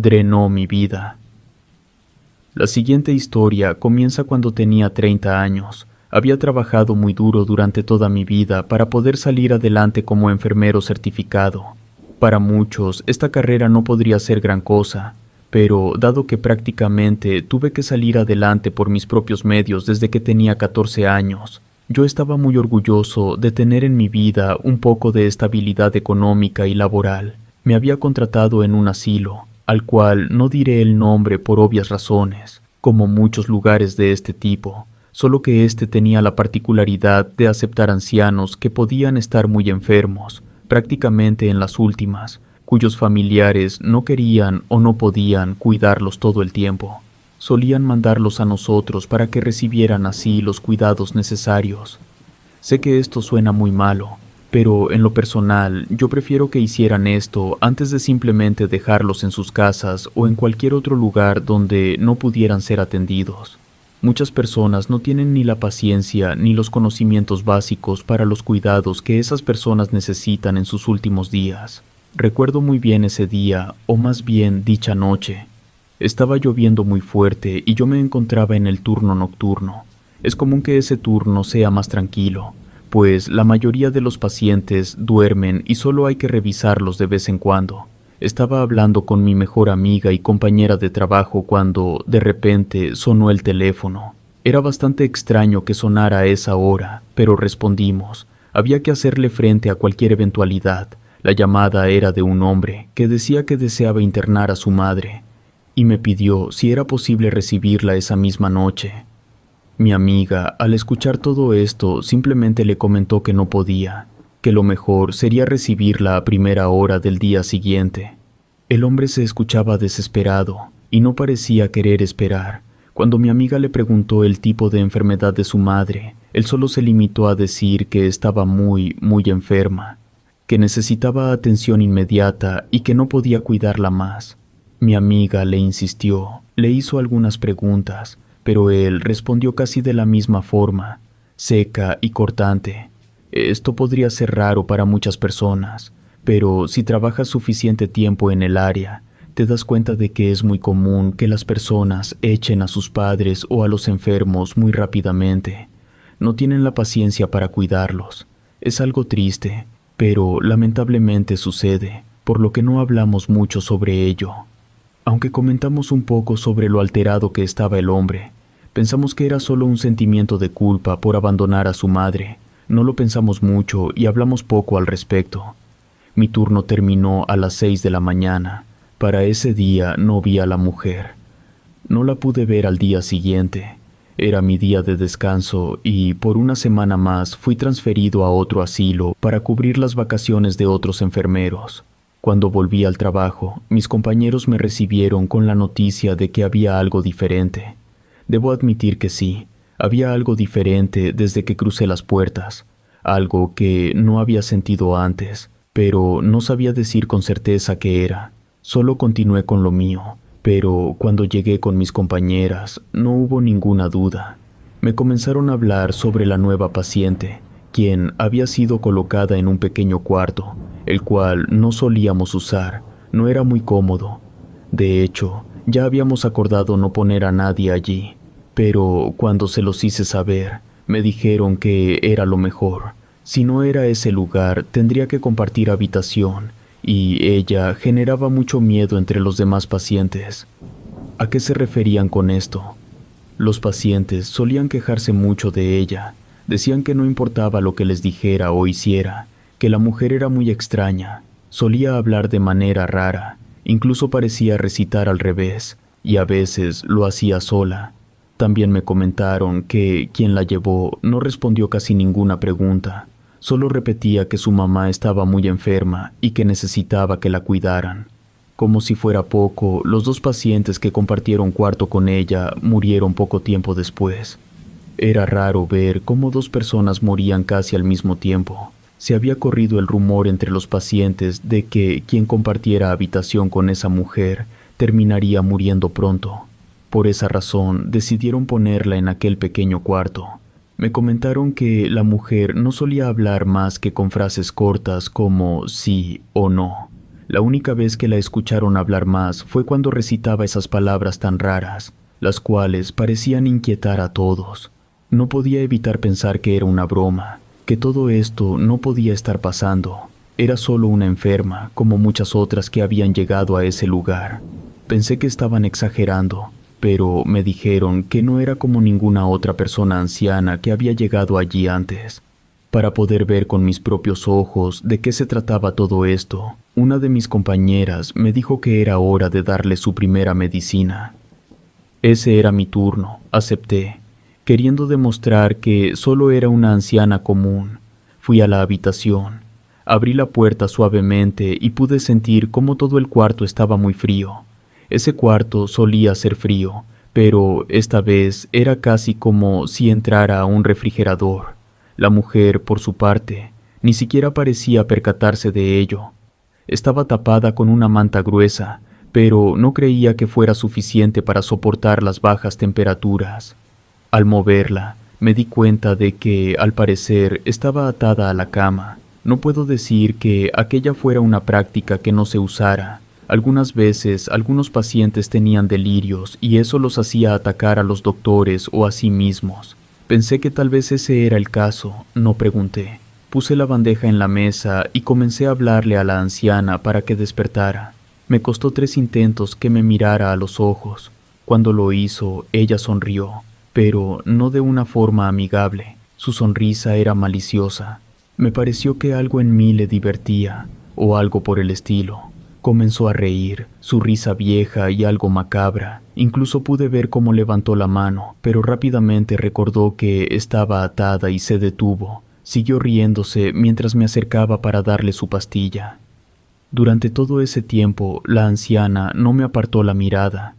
drenó mi vida. La siguiente historia comienza cuando tenía 30 años. Había trabajado muy duro durante toda mi vida para poder salir adelante como enfermero certificado. Para muchos, esta carrera no podría ser gran cosa, pero dado que prácticamente tuve que salir adelante por mis propios medios desde que tenía 14 años, yo estaba muy orgulloso de tener en mi vida un poco de estabilidad económica y laboral. Me había contratado en un asilo, al cual no diré el nombre por obvias razones, como muchos lugares de este tipo, solo que este tenía la particularidad de aceptar ancianos que podían estar muy enfermos, prácticamente en las últimas, cuyos familiares no querían o no podían cuidarlos todo el tiempo. Solían mandarlos a nosotros para que recibieran así los cuidados necesarios. Sé que esto suena muy malo, pero en lo personal yo prefiero que hicieran esto antes de simplemente dejarlos en sus casas o en cualquier otro lugar donde no pudieran ser atendidos. Muchas personas no tienen ni la paciencia ni los conocimientos básicos para los cuidados que esas personas necesitan en sus últimos días. Recuerdo muy bien ese día, o más bien dicha noche. Estaba lloviendo muy fuerte y yo me encontraba en el turno nocturno. Es común que ese turno sea más tranquilo, pues la mayoría de los pacientes duermen y solo hay que revisarlos de vez en cuando. Estaba hablando con mi mejor amiga y compañera de trabajo cuando, de repente, sonó el teléfono. Era bastante extraño que sonara a esa hora, pero respondimos. Había que hacerle frente a cualquier eventualidad. La llamada era de un hombre que decía que deseaba internar a su madre, y me pidió si era posible recibirla esa misma noche. Mi amiga, al escuchar todo esto, simplemente le comentó que no podía, que lo mejor sería recibirla a primera hora del día siguiente. El hombre se escuchaba desesperado y no parecía querer esperar. Cuando mi amiga le preguntó el tipo de enfermedad de su madre, él solo se limitó a decir que estaba muy enferma, que necesitaba atención inmediata y que no podía cuidarla más. Mi amiga le insistió, le hizo algunas preguntas, pero él respondió casi de la misma forma, seca y cortante. Esto podría ser raro para muchas personas, pero si trabajas suficiente tiempo en el área, te das cuenta de que es muy común que las personas echen a sus padres o a los enfermos muy rápidamente. No tienen la paciencia para cuidarlos. Es algo triste, pero lamentablemente sucede, por lo que no hablamos mucho sobre ello. Aunque comentamos un poco sobre lo alterado que estaba el hombre, pensamos que era solo un sentimiento de culpa por abandonar a su madre. No lo pensamos mucho y hablamos poco al respecto. Mi turno terminó a las 6 de la mañana. Para ese día no vi a la mujer. No la pude ver al día siguiente. Era mi día de descanso y por una semana más fui transferido a otro asilo para cubrir las vacaciones de otros enfermeros. Cuando volví al trabajo, mis compañeros me recibieron con la noticia de que había algo diferente. Debo admitir que sí, había algo diferente desde que crucé las puertas, algo que no había sentido antes, pero no sabía decir con certeza qué era. Solo continué con lo mío, pero cuando llegué con mis compañeras no hubo ninguna duda. Me comenzaron a hablar sobre la nueva paciente, quien había sido colocada en un pequeño cuarto, el cual no solíamos usar, no era muy cómodo. De hecho, ya habíamos acordado no poner a nadie allí, pero cuando se los hice saber, me dijeron que era lo mejor. Si no era ese lugar, tendría que compartir habitación, y ella generaba mucho miedo entre los demás pacientes. ¿A qué se referían con esto? Los pacientes solían quejarse mucho de ella. Decían que no importaba lo que les dijera o hiciera, que la mujer era muy extraña, solía hablar de manera rara, incluso parecía recitar al revés, y a veces lo hacía sola. También me comentaron que quien la llevó no respondió casi ninguna pregunta, solo repetía que su mamá estaba muy enferma y que necesitaba que la cuidaran. Como si fuera poco, los 2 pacientes que compartieron cuarto con ella murieron poco tiempo después. Era raro ver cómo 2 personas morían casi al mismo tiempo. Se había corrido el rumor entre los pacientes de que quien compartiera habitación con esa mujer terminaría muriendo pronto. Por esa razón decidieron ponerla en aquel pequeño cuarto. Me comentaron que la mujer no solía hablar más que con frases cortas como sí o no. La única vez que la escucharon hablar más fue cuando recitaba esas palabras tan raras, las cuales parecían inquietar a todos. No podía evitar pensar que era una broma, que todo esto no podía estar pasando. Era solo una enferma, como muchas otras que habían llegado a ese lugar. Pensé que estaban exagerando, pero me dijeron que no era como ninguna otra persona anciana que había llegado allí antes. Para poder ver con mis propios ojos de qué se trataba todo esto, una de mis compañeras me dijo que era hora de darle su primera medicina. Ese era mi turno, acepté, queriendo demostrar que solo era una anciana común. Fui a la habitación, abrí la puerta suavemente y pude sentir cómo todo el cuarto estaba muy frío. Ese cuarto solía ser frío, pero esta vez era casi como si entrara a un refrigerador. La mujer, por su parte, ni siquiera parecía percatarse de ello. Estaba tapada con una manta gruesa, pero no creía que fuera suficiente para soportar las bajas temperaturas. Al moverla, me di cuenta de que, al parecer, estaba atada a la cama. No puedo decir que aquella fuera una práctica que no se usara. Algunas veces, algunos pacientes tenían delirios y eso los hacía atacar a los doctores o a sí mismos. Pensé que tal vez ese era el caso, no pregunté. Puse la bandeja en la mesa y comencé a hablarle a la anciana para que despertara. Me costó 3 intentos que me mirara a los ojos. Cuando lo hizo, ella sonrió, pero no de una forma amigable. Su sonrisa era maliciosa. Me pareció que algo en mí le divertía, o algo por el estilo. Comenzó a reír, su risa vieja y algo macabra. Incluso pude ver cómo levantó la mano, pero rápidamente recordó que estaba atada y se detuvo. Siguió riéndose mientras me acercaba para darle su pastilla. Durante todo ese tiempo, la anciana no me apartó la mirada.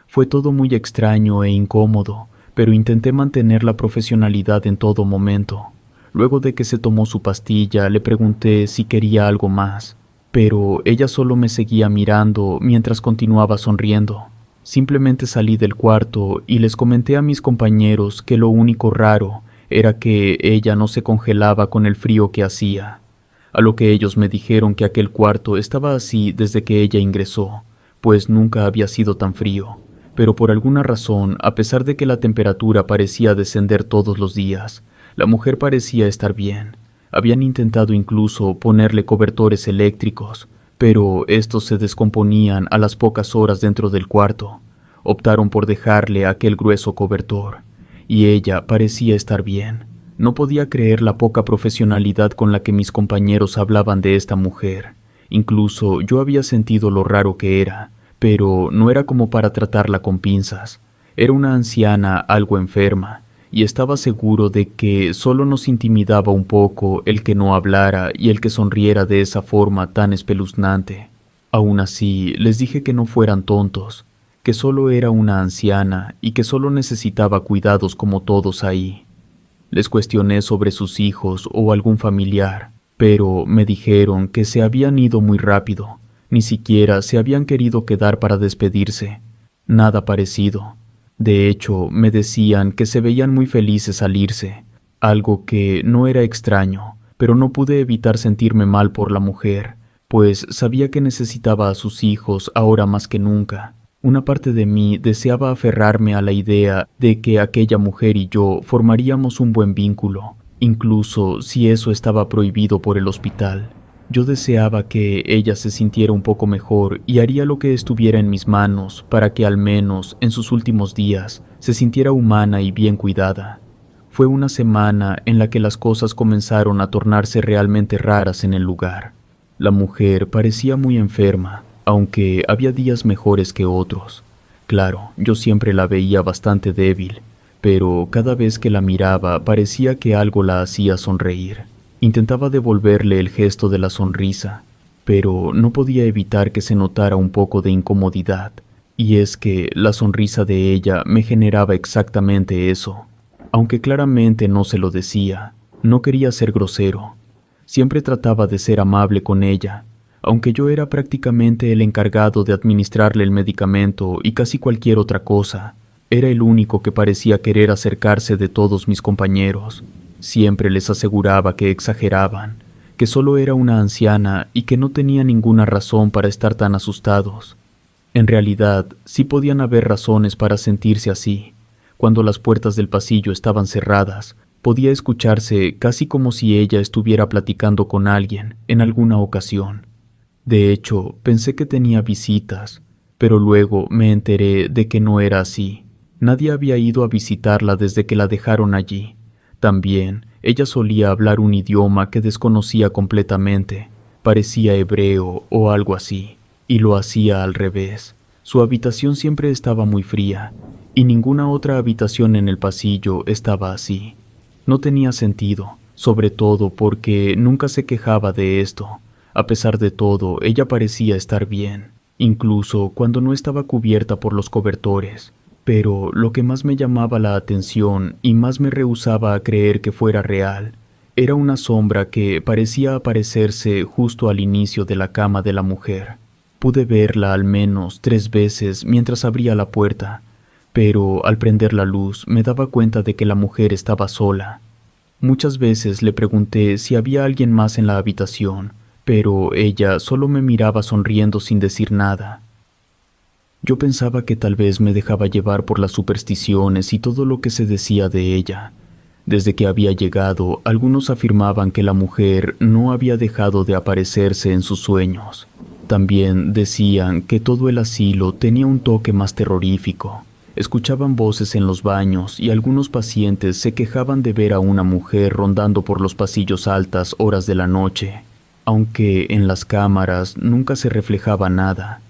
Fue todo muy extraño e incómodo, pero intenté mantener la profesionalidad en todo momento. Luego de que se tomó su pastilla, le pregunté si quería algo más, pero ella solo me seguía mirando mientras continuaba sonriendo. Simplemente salí del cuarto y les comenté a mis compañeros que lo único raro era que ella no se congelaba con el frío que hacía. A lo que ellos me dijeron que aquel cuarto estaba así desde que ella ingresó, pues nunca había sido tan frío. Pero por alguna razón, a pesar de que la temperatura parecía descender todos los días, la mujer parecía estar bien. Habían intentado incluso ponerle cobertores eléctricos, pero estos se descomponían a las pocas horas dentro del cuarto. Optaron por dejarle aquel grueso cobertor, y ella parecía estar bien. No podía creer la poca profesionalidad con la que mis compañeros hablaban de esta mujer. Incluso yo había sentido lo raro que era, pero no era como para tratarla con pinzas. Era una anciana algo enferma, y estaba seguro de que solo nos intimidaba un poco el que no hablara y el que sonriera de esa forma tan espeluznante. Aún así, les dije que no fueran tontos, que solo era una anciana y que solo necesitaba cuidados como todos ahí. Les cuestioné sobre sus hijos o algún familiar, pero me dijeron que se habían ido muy rápido, ni siquiera se habían querido quedar para despedirse. Nada parecido. De hecho, me decían que se veían muy felices al irse, algo que no era extraño, pero no pude evitar sentirme mal por la mujer, pues sabía que necesitaba a sus hijos ahora más que nunca. Una parte de mí deseaba aferrarme a la idea de que aquella mujer y yo formaríamos un buen vínculo, incluso si eso estaba prohibido por el hospital. Yo deseaba que ella se sintiera un poco mejor y haría lo que estuviera en mis manos para que al menos en sus últimos días se sintiera humana y bien cuidada. Fue una semana en la que las cosas comenzaron a tornarse realmente raras en el lugar. La mujer parecía muy enferma, aunque había días mejores que otros. Claro, yo siempre la veía bastante débil, pero cada vez que la miraba parecía que algo la hacía sonreír. Intentaba devolverle el gesto de la sonrisa, pero no podía evitar que se notara un poco de incomodidad, y es que la sonrisa de ella me generaba exactamente eso. Aunque claramente no se lo decía, no quería ser grosero. Siempre trataba de ser amable con ella, aunque yo era prácticamente el encargado de administrarle el medicamento y casi cualquier otra cosa. Era el único que parecía querer acercarse de todos mis compañeros. Siempre les aseguraba que exageraban, que solo era una anciana y que no tenía ninguna razón para estar tan asustados. En realidad, sí podían haber razones para sentirse así. Cuando las puertas del pasillo estaban cerradas, podía escucharse casi como si ella estuviera platicando con alguien en alguna ocasión. De hecho, pensé que tenía visitas, pero luego me enteré de que no era así. Nadie había ido a visitarla desde que la dejaron allí. También, ella solía hablar un idioma que desconocía completamente. Parecía hebreo o algo así, y lo hacía al revés. Su habitación siempre estaba muy fría, y ninguna otra habitación en el pasillo estaba así. No tenía sentido, sobre todo porque nunca se quejaba de esto. A pesar de todo, ella parecía estar bien, incluso cuando no estaba cubierta por los cobertores. Pero lo que más me llamaba la atención y más me rehusaba a creer que fuera real, era una sombra que parecía aparecerse justo al inicio de la cama de la mujer. Pude verla al menos 3 veces mientras abría la puerta, pero al prender la luz me daba cuenta de que la mujer estaba sola. Muchas veces le pregunté si había alguien más en la habitación, pero ella solo me miraba sonriendo sin decir nada. Yo pensaba que tal vez me dejaba llevar por las supersticiones y todo lo que se decía de ella. Desde que había llegado, algunos afirmaban que la mujer no había dejado de aparecerse en sus sueños. También decían que todo el asilo tenía un toque más terrorífico. Escuchaban voces en los baños y algunos pacientes se quejaban de ver a una mujer rondando por los pasillos a altas horas de la noche, aunque en las cámaras nunca se reflejaba nada.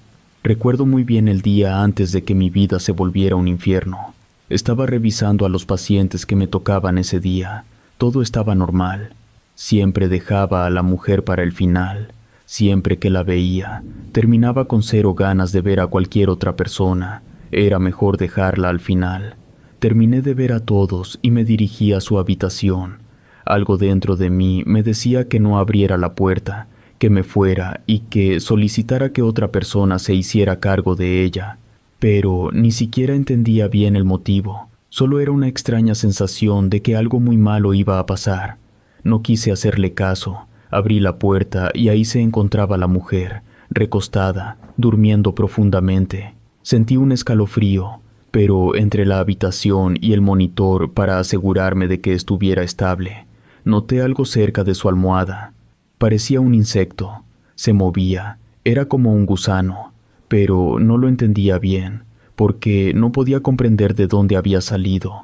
Recuerdo muy bien el día antes de que mi vida se volviera un infierno. Estaba revisando a los pacientes que me tocaban ese día. Todo estaba normal. Siempre dejaba a la mujer para el final. Siempre que la veía, terminaba con 0 ganas de ver a cualquier otra persona. Era mejor dejarla al final. Terminé de ver a todos y me dirigí a su habitación. Algo dentro de mí me decía que no abriera la puerta, que me fuera y que solicitara que otra persona se hiciera cargo de ella. Pero ni siquiera entendía bien el motivo. Solo era una extraña sensación de que algo muy malo iba a pasar. No quise hacerle caso. Abrí la puerta y ahí se encontraba la mujer, recostada, durmiendo profundamente. Sentí un escalofrío, pero entre la habitación y el monitor para asegurarme de que estuviera estable, noté algo cerca de su almohada. Parecía un insecto. Se movía. Era como un gusano, pero no lo entendía bien, porque no podía comprender de dónde había salido.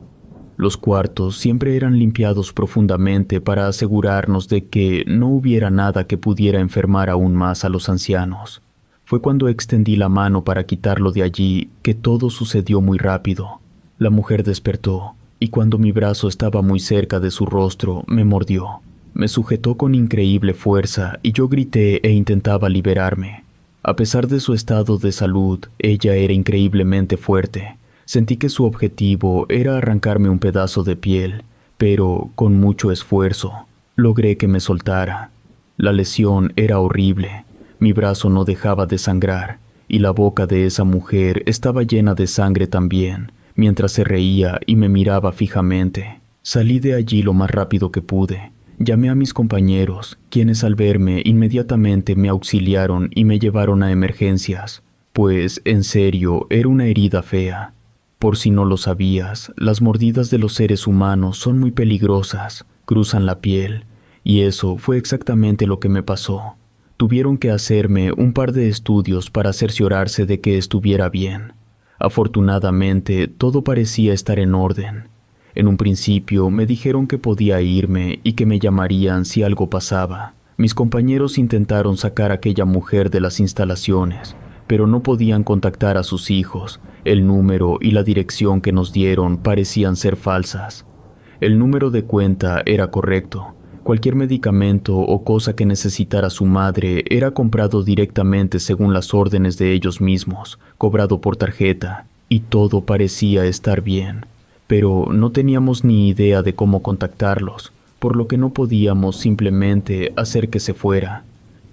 Los cuartos siempre eran limpiados profundamente para asegurarnos de que no hubiera nada que pudiera enfermar aún más a los ancianos. Fue cuando extendí la mano para quitarlo de allí que todo sucedió muy rápido. La mujer despertó, y cuando mi brazo estaba muy cerca de su rostro, me mordió. Me sujetó con increíble fuerza y yo grité e intentaba liberarme. A pesar de su estado de salud, ella era increíblemente fuerte. Sentí que su objetivo era arrancarme un pedazo de piel, pero con mucho esfuerzo logré que me soltara. La lesión era horrible. Mi brazo no dejaba de sangrar, y la boca de esa mujer estaba llena de sangre también, mientras se reía y me miraba fijamente. Salí de allí lo más rápido que pude. Llamé a mis compañeros, quienes al verme inmediatamente me auxiliaron y me llevaron a emergencias, pues en serio era una herida fea. Por si no lo sabías, las mordidas de los seres humanos son muy peligrosas, cruzan la piel, y eso fue exactamente lo que me pasó. Tuvieron que hacerme un par de estudios para cerciorarse de que estuviera bien. Afortunadamente, todo parecía estar en orden. En un principio me dijeron que podía irme y que me llamarían si algo pasaba. Mis compañeros intentaron sacar a aquella mujer de las instalaciones, pero no podían contactar a sus hijos. El número y la dirección que nos dieron parecían ser falsas. El número de cuenta era correcto. Cualquier medicamento o cosa que necesitara su madre era comprado directamente según las órdenes de ellos mismos, cobrado por tarjeta, y todo parecía estar bien. Pero no teníamos ni idea de cómo contactarlos, por lo que no podíamos simplemente hacer que se fuera.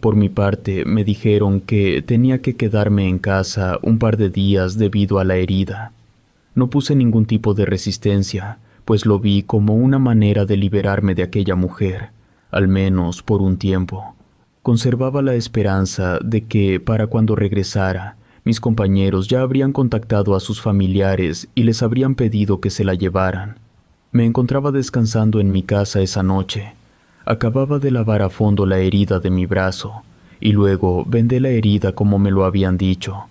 Por mi parte, me dijeron que tenía que quedarme en casa un par de días debido a la herida. No puse ningún tipo de resistencia, pues lo vi como una manera de liberarme de aquella mujer. al menos por un tiempo. Conservaba la esperanza de que, para cuando regresara, mis compañeros ya habrían contactado a sus familiares y les habrían pedido que se la llevaran. Me encontraba descansando en mi casa esa noche. Acababa de lavar a fondo la herida de mi brazo, y luego vendé la herida como me lo habían dicho.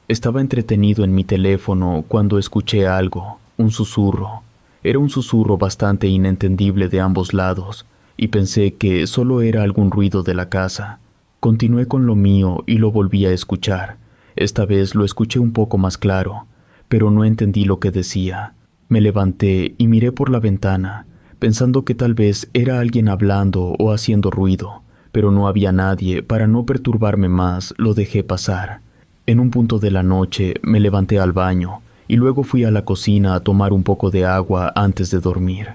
Estaba entretenido en mi teléfono cuando escuché algo, un susurro. Era un susurro bastante inentendible de ambos lados, y pensé que solo era algún ruido de la casa. Continué con lo mío y lo volví a escuchar. Esta vez lo escuché un poco más claro, pero no entendí lo que decía. Me levanté y miré por la ventana, pensando que tal vez era alguien hablando o haciendo ruido, pero no había nadie. Para no perturbarme más, lo dejé pasar. En un punto de la noche me levanté al baño y luego fui a la cocina a tomar un poco de agua antes de dormir.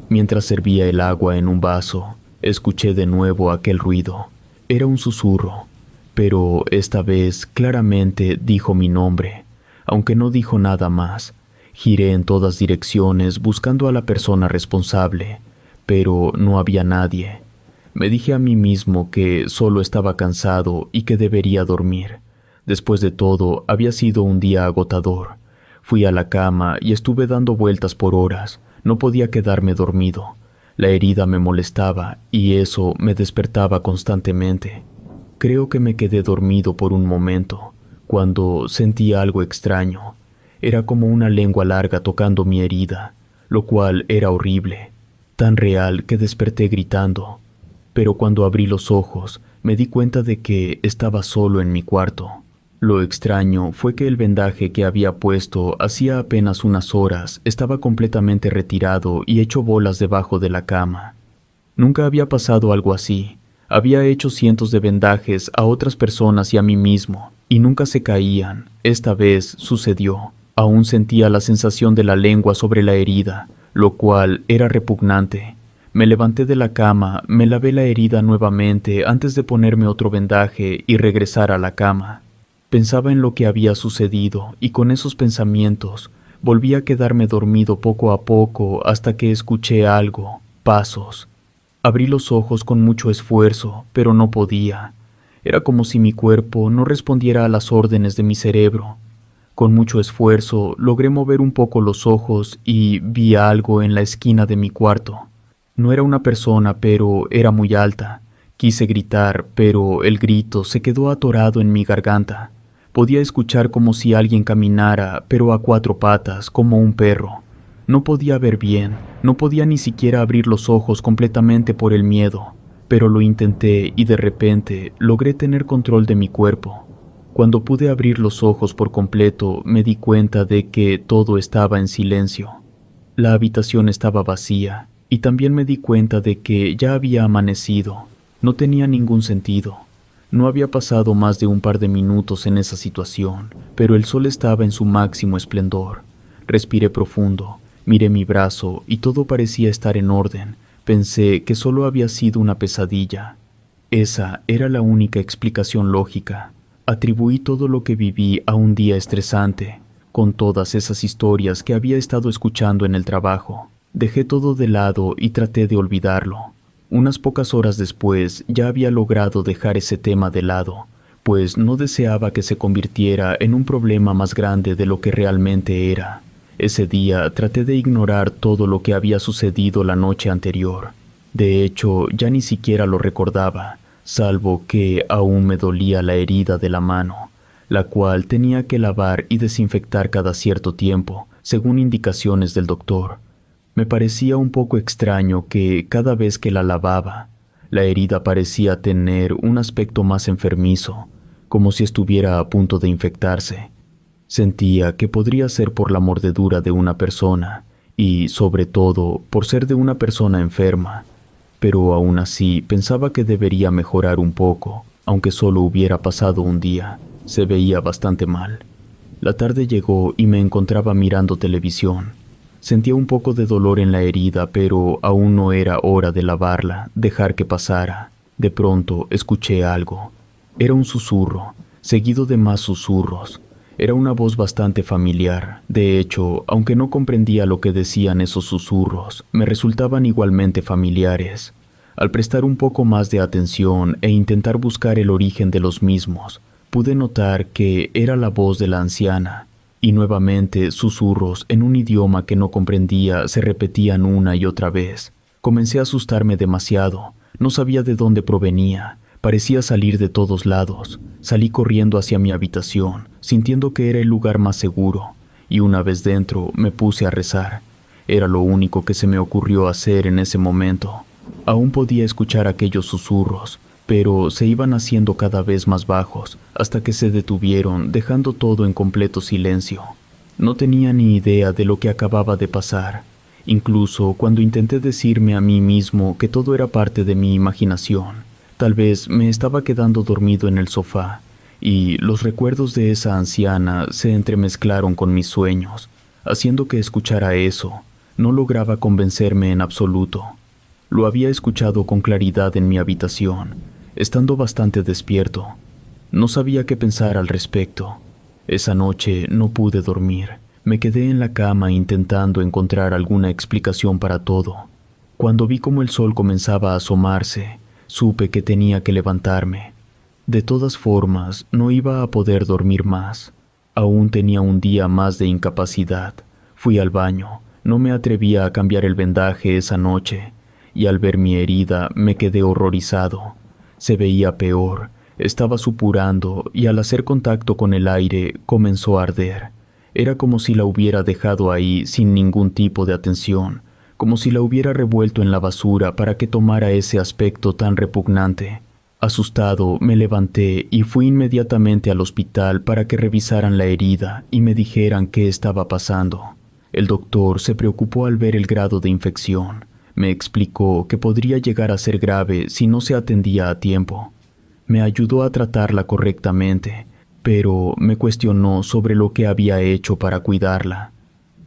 Mientras servía el agua en un vaso, escuché de nuevo aquel ruido. Era un susurro, pero esta vez claramente dijo mi nombre, aunque no dijo nada más. Giré en todas direcciones buscando a la persona responsable, pero no había nadie. Me dije a mí mismo que solo estaba cansado y que debería dormir. Después de todo, había sido un día agotador. Fui a la cama y estuve dando vueltas por horas. No podía quedarme dormido. La herida me molestaba y eso me despertaba constantemente. Creo que me quedé dormido por un momento, cuando sentí algo extraño. Era como una lengua larga tocando mi herida, lo cual era horrible, tan real que desperté gritando. Pero cuando abrí los ojos, me di cuenta de que estaba solo en mi cuarto. Lo extraño fue que el vendaje que había puesto hacía apenas unas horas estaba completamente retirado y hecho bolas debajo de la cama. Nunca había pasado algo así. Había hecho cientos de vendajes a otras personas y a mí mismo, y nunca se caían. Esta vez sucedió. Aún sentía la sensación de la lengua sobre la herida, lo cual era repugnante. Me levanté de la cama, me lavé la herida nuevamente antes de ponerme otro vendaje y regresar a la cama. Pensaba en lo que había sucedido y con esos pensamientos volví a quedarme dormido poco a poco hasta que escuché algo, pasos. Abrí los ojos con mucho esfuerzo, pero no podía. Era como si mi cuerpo no respondiera a las órdenes de mi cerebro. Con mucho esfuerzo logré mover un poco los ojos y vi algo en la esquina de mi cuarto. No era una persona, pero era muy alta. Quise gritar, pero el grito se quedó atorado en mi garganta. Podía escuchar como si alguien caminara, pero a cuatro patas, como un perro. No podía ver bien, no podía ni siquiera abrir los ojos completamente por el miedo, pero lo intenté y de repente logré tener control de mi cuerpo. Cuando pude abrir los ojos por completo, me di cuenta de que todo estaba en silencio. La habitación estaba vacía, y también me di cuenta de que ya había amanecido. No tenía ningún sentido. No había pasado más de un par de minutos en esa situación, pero el sol estaba en su máximo esplendor. Respiré profundo, miré mi brazo y todo parecía estar en orden. Pensé que solo había sido una pesadilla. Esa era la única explicación lógica. Atribuí todo lo que viví a un día estresante, con todas esas historias que había estado escuchando en el trabajo. Dejé todo de lado y traté de olvidarlo. Unas pocas horas después ya había logrado dejar ese tema de lado, pues no deseaba que se convirtiera en un problema más grande de lo que realmente era. Ese día traté de ignorar todo lo que había sucedido la noche anterior. De hecho, ya ni siquiera lo recordaba, salvo que aún me dolía la herida de la mano, la cual tenía que lavar y desinfectar cada cierto tiempo, según indicaciones del doctor. Me parecía un poco extraño que cada vez que la lavaba, la herida parecía tener un aspecto más enfermizo, como si estuviera a punto de infectarse. Sentía que podría ser por la mordedura de una persona y, sobre todo, por ser de una persona enferma, pero aún así pensaba que debería mejorar un poco, aunque solo hubiera pasado un día. Se veía bastante mal. La tarde llegó y me encontraba mirando televisión. Sentía un poco de dolor en la herida, pero aún no era hora de lavarla, dejar que pasara. De pronto escuché algo. Era un susurro, seguido de más susurros. Era una voz bastante familiar. De hecho, aunque no comprendía lo que decían esos susurros, me resultaban igualmente familiares. Al prestar un poco más de atención e intentar buscar el origen de los mismos, pude notar que era la voz de la anciana, y nuevamente susurros en un idioma que no comprendía se repetían una y otra vez. Comencé a asustarme demasiado, no sabía de dónde provenía, parecía salir de todos lados. Salí corriendo hacia mi habitación, sintiendo que era el lugar más seguro, y una vez dentro me puse a rezar. Era lo único que se me ocurrió hacer en ese momento. Aún podía escuchar aquellos susurros, pero se iban haciendo cada vez más bajos, hasta que se detuvieron, dejando todo en completo silencio. No tenía ni idea de lo que acababa de pasar. Incluso cuando intenté decirme a mí mismo que todo era parte de mi imaginación, tal vez me estaba quedando dormido en el sofá, y los recuerdos de esa anciana se entremezclaron con mis sueños, haciendo que escuchara eso. No lograba convencerme en absoluto. Lo había escuchado con claridad en mi habitación, estando bastante despierto. No sabía qué pensar al respecto. Esa noche no pude dormir. Me quedé en la cama intentando encontrar alguna explicación para todo. Cuando vi cómo el sol comenzaba a asomarse, supe que tenía que levantarme. De todas formas, no iba a poder dormir más. Aún tenía un día más de incapacidad. Fui al baño. No me atrevía a cambiar el vendaje esa noche, y al ver mi herida me quedé horrorizado. Se veía peor, estaba supurando y al hacer contacto con el aire comenzó a arder. Era como si la hubiera dejado ahí sin ningún tipo de atención, como si la hubiera revuelto en la basura para que tomara ese aspecto tan repugnante. Asustado, me levanté y fui inmediatamente al hospital para que revisaran la herida y me dijeran qué estaba pasando. El doctor se preocupó al ver el grado de infección. Me explicó que podría llegar a ser grave si no se atendía a tiempo. Me ayudó a tratarla correctamente, pero me cuestionó sobre lo que había hecho para cuidarla.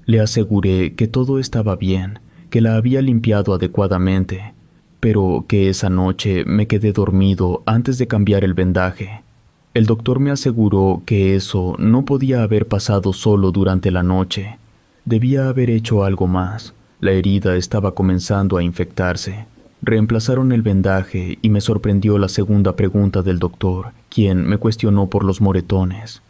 Le aseguré que todo estaba bien, que la había limpiado adecuadamente, pero que esa noche me quedé dormido antes de cambiar el vendaje. El doctor me aseguró que eso no podía haber pasado solo durante la noche. Debía haber hecho algo más. La herida estaba comenzando a infectarse. Reemplazaron el vendaje y me sorprendió la segunda pregunta del doctor, quien me cuestionó por los moretones.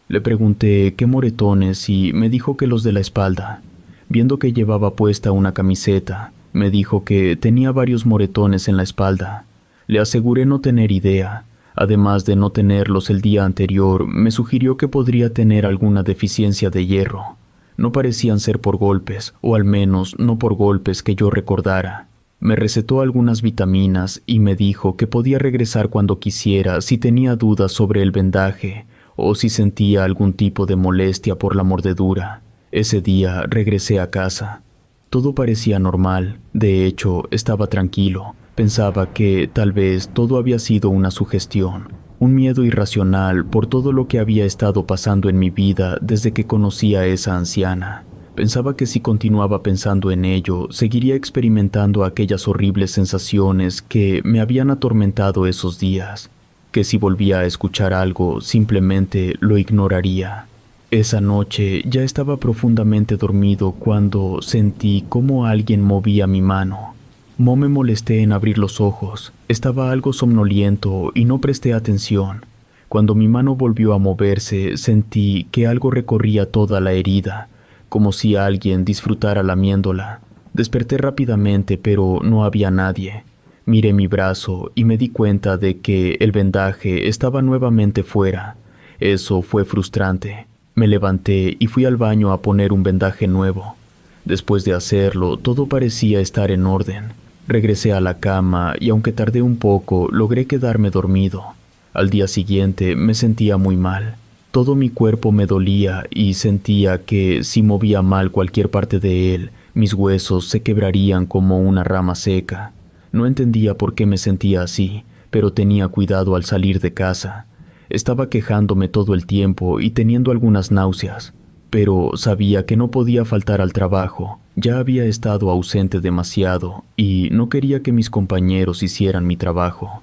Le pregunté qué moretones y me dijo que los de la espalda. Viendo que llevaba puesta una camiseta, me dijo que tenía varios moretones en la espalda. Le aseguré no tener idea. Además de no tenerlos el día anterior, me sugirió que podría tener alguna deficiencia de hierro. No parecían ser por golpes, o al menos no por golpes que yo recordara. Me recetó algunas vitaminas y me dijo que podía regresar cuando quisiera si tenía dudas sobre el vendaje o si sentía algún tipo de molestia por la mordedura. Ese día regresé a casa. Todo parecía normal, de hecho estaba tranquilo. Pensaba que tal vez todo había sido una sugestión. Un miedo irracional por todo lo que había estado pasando en mi vida desde que conocí a esa anciana. Pensaba que si continuaba pensando en ello, seguiría experimentando aquellas horribles sensaciones que me habían atormentado esos días, que si volvía a escuchar algo, simplemente lo ignoraría. Esa noche ya estaba profundamente dormido cuando sentí cómo alguien movía mi mano. No me molesté en abrir los ojos. Estaba algo somnoliento y no presté atención. Cuando mi mano volvió a moverse, sentí que algo recorría toda la herida, como si alguien disfrutara lamiéndola. Desperté rápidamente, pero no había nadie. Miré mi brazo y me di cuenta de que el vendaje estaba nuevamente fuera. Eso fue frustrante. Me levanté y fui al baño a poner un vendaje nuevo. Después de hacerlo, todo parecía estar en orden. Regresé a la cama y aunque tardé un poco, logré quedarme dormido. Al día siguiente me sentía muy mal. Todo mi cuerpo me dolía y sentía que si movía mal cualquier parte de él, mis huesos se quebrarían como una rama seca. No entendía por qué me sentía así, pero tenía cuidado al salir de casa. Estaba quejándome todo el tiempo y teniendo algunas náuseas, pero sabía que no podía faltar al trabajo. Ya había estado ausente demasiado y no quería que mis compañeros hicieran mi trabajo.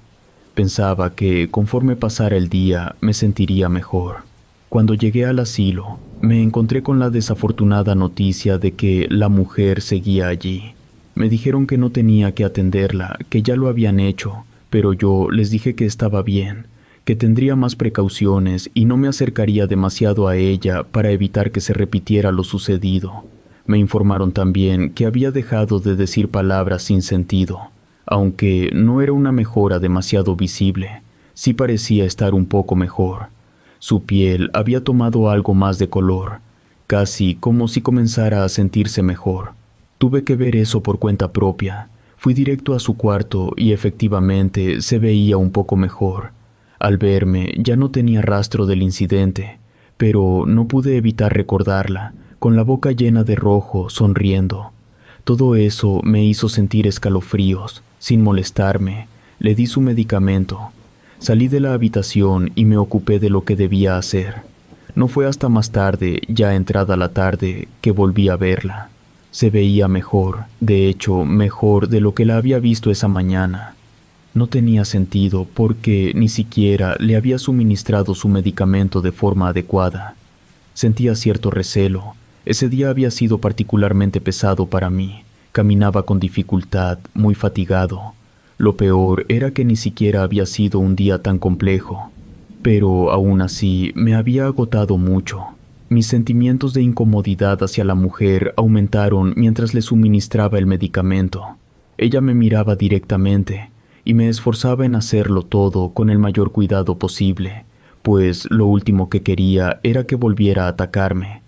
Pensaba que conforme pasara el día me sentiría mejor. Cuando llegué al asilo, me encontré con la desafortunada noticia de que la mujer seguía allí. Me dijeron que no tenía que atenderla, que ya lo habían hecho, pero yo les dije que estaba bien, que tendría más precauciones y no me acercaría demasiado a ella para evitar que se repitiera lo sucedido. Me informaron también que había dejado de decir palabras sin sentido, aunque no era una mejora demasiado visible, sí parecía estar un poco mejor. Su piel había tomado algo más de color, casi como si comenzara a sentirse mejor. Tuve que ver eso por cuenta propia. Fui directo a su cuarto y efectivamente se veía un poco mejor. Al verme ya no tenía rastro del incidente, pero no pude evitar recordarla, con la boca llena de rojo, sonriendo. Todo eso me hizo sentir escalofríos. Sin molestarme, le di su medicamento. Salí de la habitación y me ocupé de lo que debía hacer. No fue hasta más tarde, ya entrada la tarde, que volví a verla. Se veía mejor, de hecho, mejor de lo que la había visto esa mañana. No tenía sentido porque ni siquiera le había suministrado su medicamento de forma adecuada. Sentía cierto recelo. Ese día había sido particularmente pesado para mí. Caminaba con dificultad, muy fatigado. Lo peor era que ni siquiera había sido un día tan complejo. Pero aún así me había agotado mucho. Mis sentimientos de incomodidad hacia la mujer aumentaron mientras le suministraba el medicamento. Ella me miraba directamente y me esforzaba en hacerlo todo con el mayor cuidado posible, pues lo último que quería era que volviera a atacarme.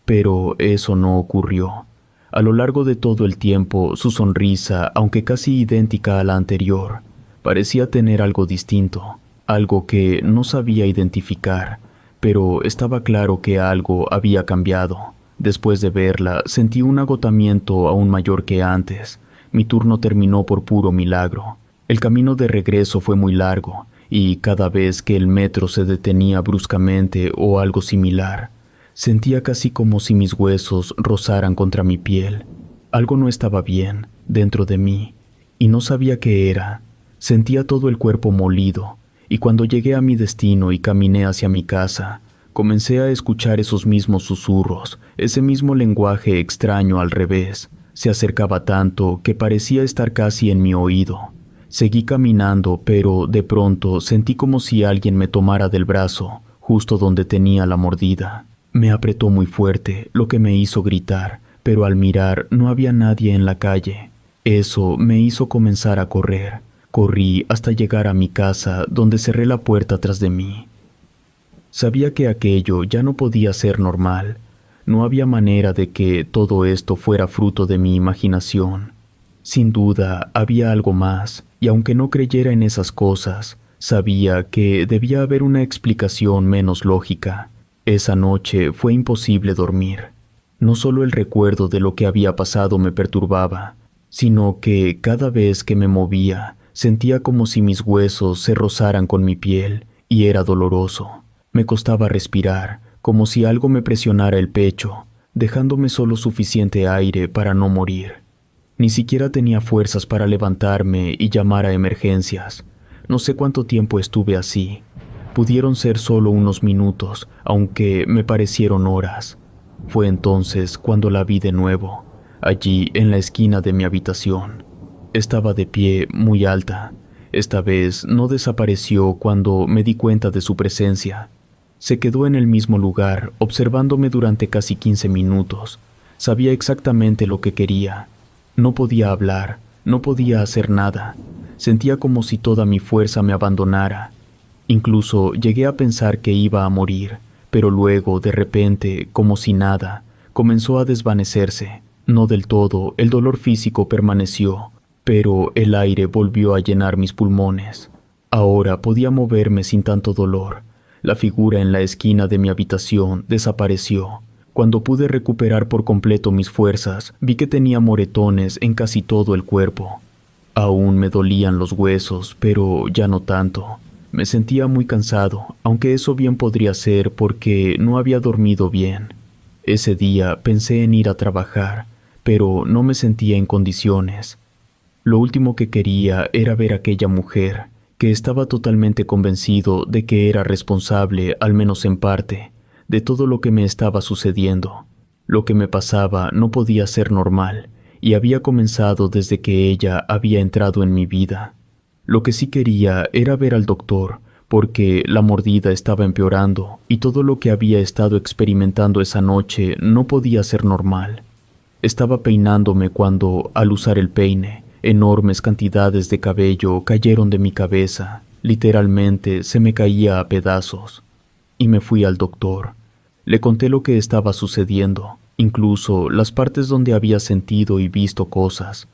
Pero eso no ocurrió. A lo largo de todo el tiempo, su sonrisa, aunque casi idéntica a la anterior, parecía tener algo distinto, algo que no sabía identificar, pero estaba claro que algo había cambiado. Después de verla, sentí un agotamiento aún mayor que antes. Mi turno terminó por puro milagro. El camino de regreso fue muy largo, y cada vez que el metro se detenía bruscamente o algo similar, sentía casi como si mis huesos rozaran contra mi piel. Algo no estaba bien dentro de mí, y no sabía qué era. Sentía todo el cuerpo molido, y cuando llegué a mi destino y caminé hacia mi casa, comencé a escuchar esos mismos susurros, ese mismo lenguaje extraño al revés. Se acercaba tanto que parecía estar casi en mi oído. Seguí caminando, pero de pronto sentí como si alguien me tomara del brazo, justo donde tenía la mordida. Me apretó muy fuerte, lo que me hizo gritar, pero al mirar no había nadie en la calle. Eso me hizo comenzar a correr. Corrí hasta llegar a mi casa, donde cerré la puerta tras de mí. Sabía que aquello ya no podía ser normal. No había manera de que todo esto fuera fruto de mi imaginación. Sin duda, había algo más, y aunque no creyera en esas cosas, sabía que debía haber una explicación menos lógica. Esa noche fue imposible dormir. No solo el recuerdo de lo que había pasado me perturbaba, sino que cada vez que me movía, sentía como si mis huesos se rozaran con mi piel, y era doloroso. Me costaba respirar, como si algo me presionara el pecho, dejándome solo suficiente aire para no morir. Ni siquiera tenía fuerzas para levantarme y llamar a emergencias. No sé cuánto tiempo estuve así. Pudieron ser solo unos minutos, aunque me parecieron horas. Fue entonces cuando la vi de nuevo, allí en la esquina de mi habitación. Estaba de pie, muy alta. Esta vez no desapareció cuando me di cuenta de su presencia. Se quedó en el mismo lugar, observándome durante casi 15 minutos. Sabía exactamente lo que quería. No podía hablar, no podía hacer nada. Sentía como si toda mi fuerza me abandonara. Incluso llegué a pensar que iba a morir, pero luego, de repente, como si nada, comenzó a desvanecerse. No del todo, el dolor físico permaneció, pero el aire volvió a llenar mis pulmones. Ahora podía moverme sin tanto dolor. La figura en la esquina de mi habitación desapareció. Cuando pude recuperar por completo mis fuerzas, vi que tenía moretones en casi todo el cuerpo. Aún me dolían los huesos, pero ya no tanto. Me sentía muy cansado, aunque eso bien podría ser porque no había dormido bien. Ese día pensé en ir a trabajar, pero no me sentía en condiciones. Lo último que quería era ver a aquella mujer, que estaba totalmente convencido de que era responsable, al menos en parte, de todo lo que me estaba sucediendo. Lo que me pasaba no podía ser normal, y había comenzado desde que ella había entrado en mi vida. Lo que sí quería era ver al doctor, porque la mordida estaba empeorando y todo lo que había estado experimentando esa noche no podía ser normal. Estaba peinándome cuando, al usar el peine, enormes cantidades de cabello cayeron de mi cabeza. Literalmente se me caía a pedazos. Y me fui al doctor. Le conté lo que estaba sucediendo, incluso las partes donde había sentido y visto cosas.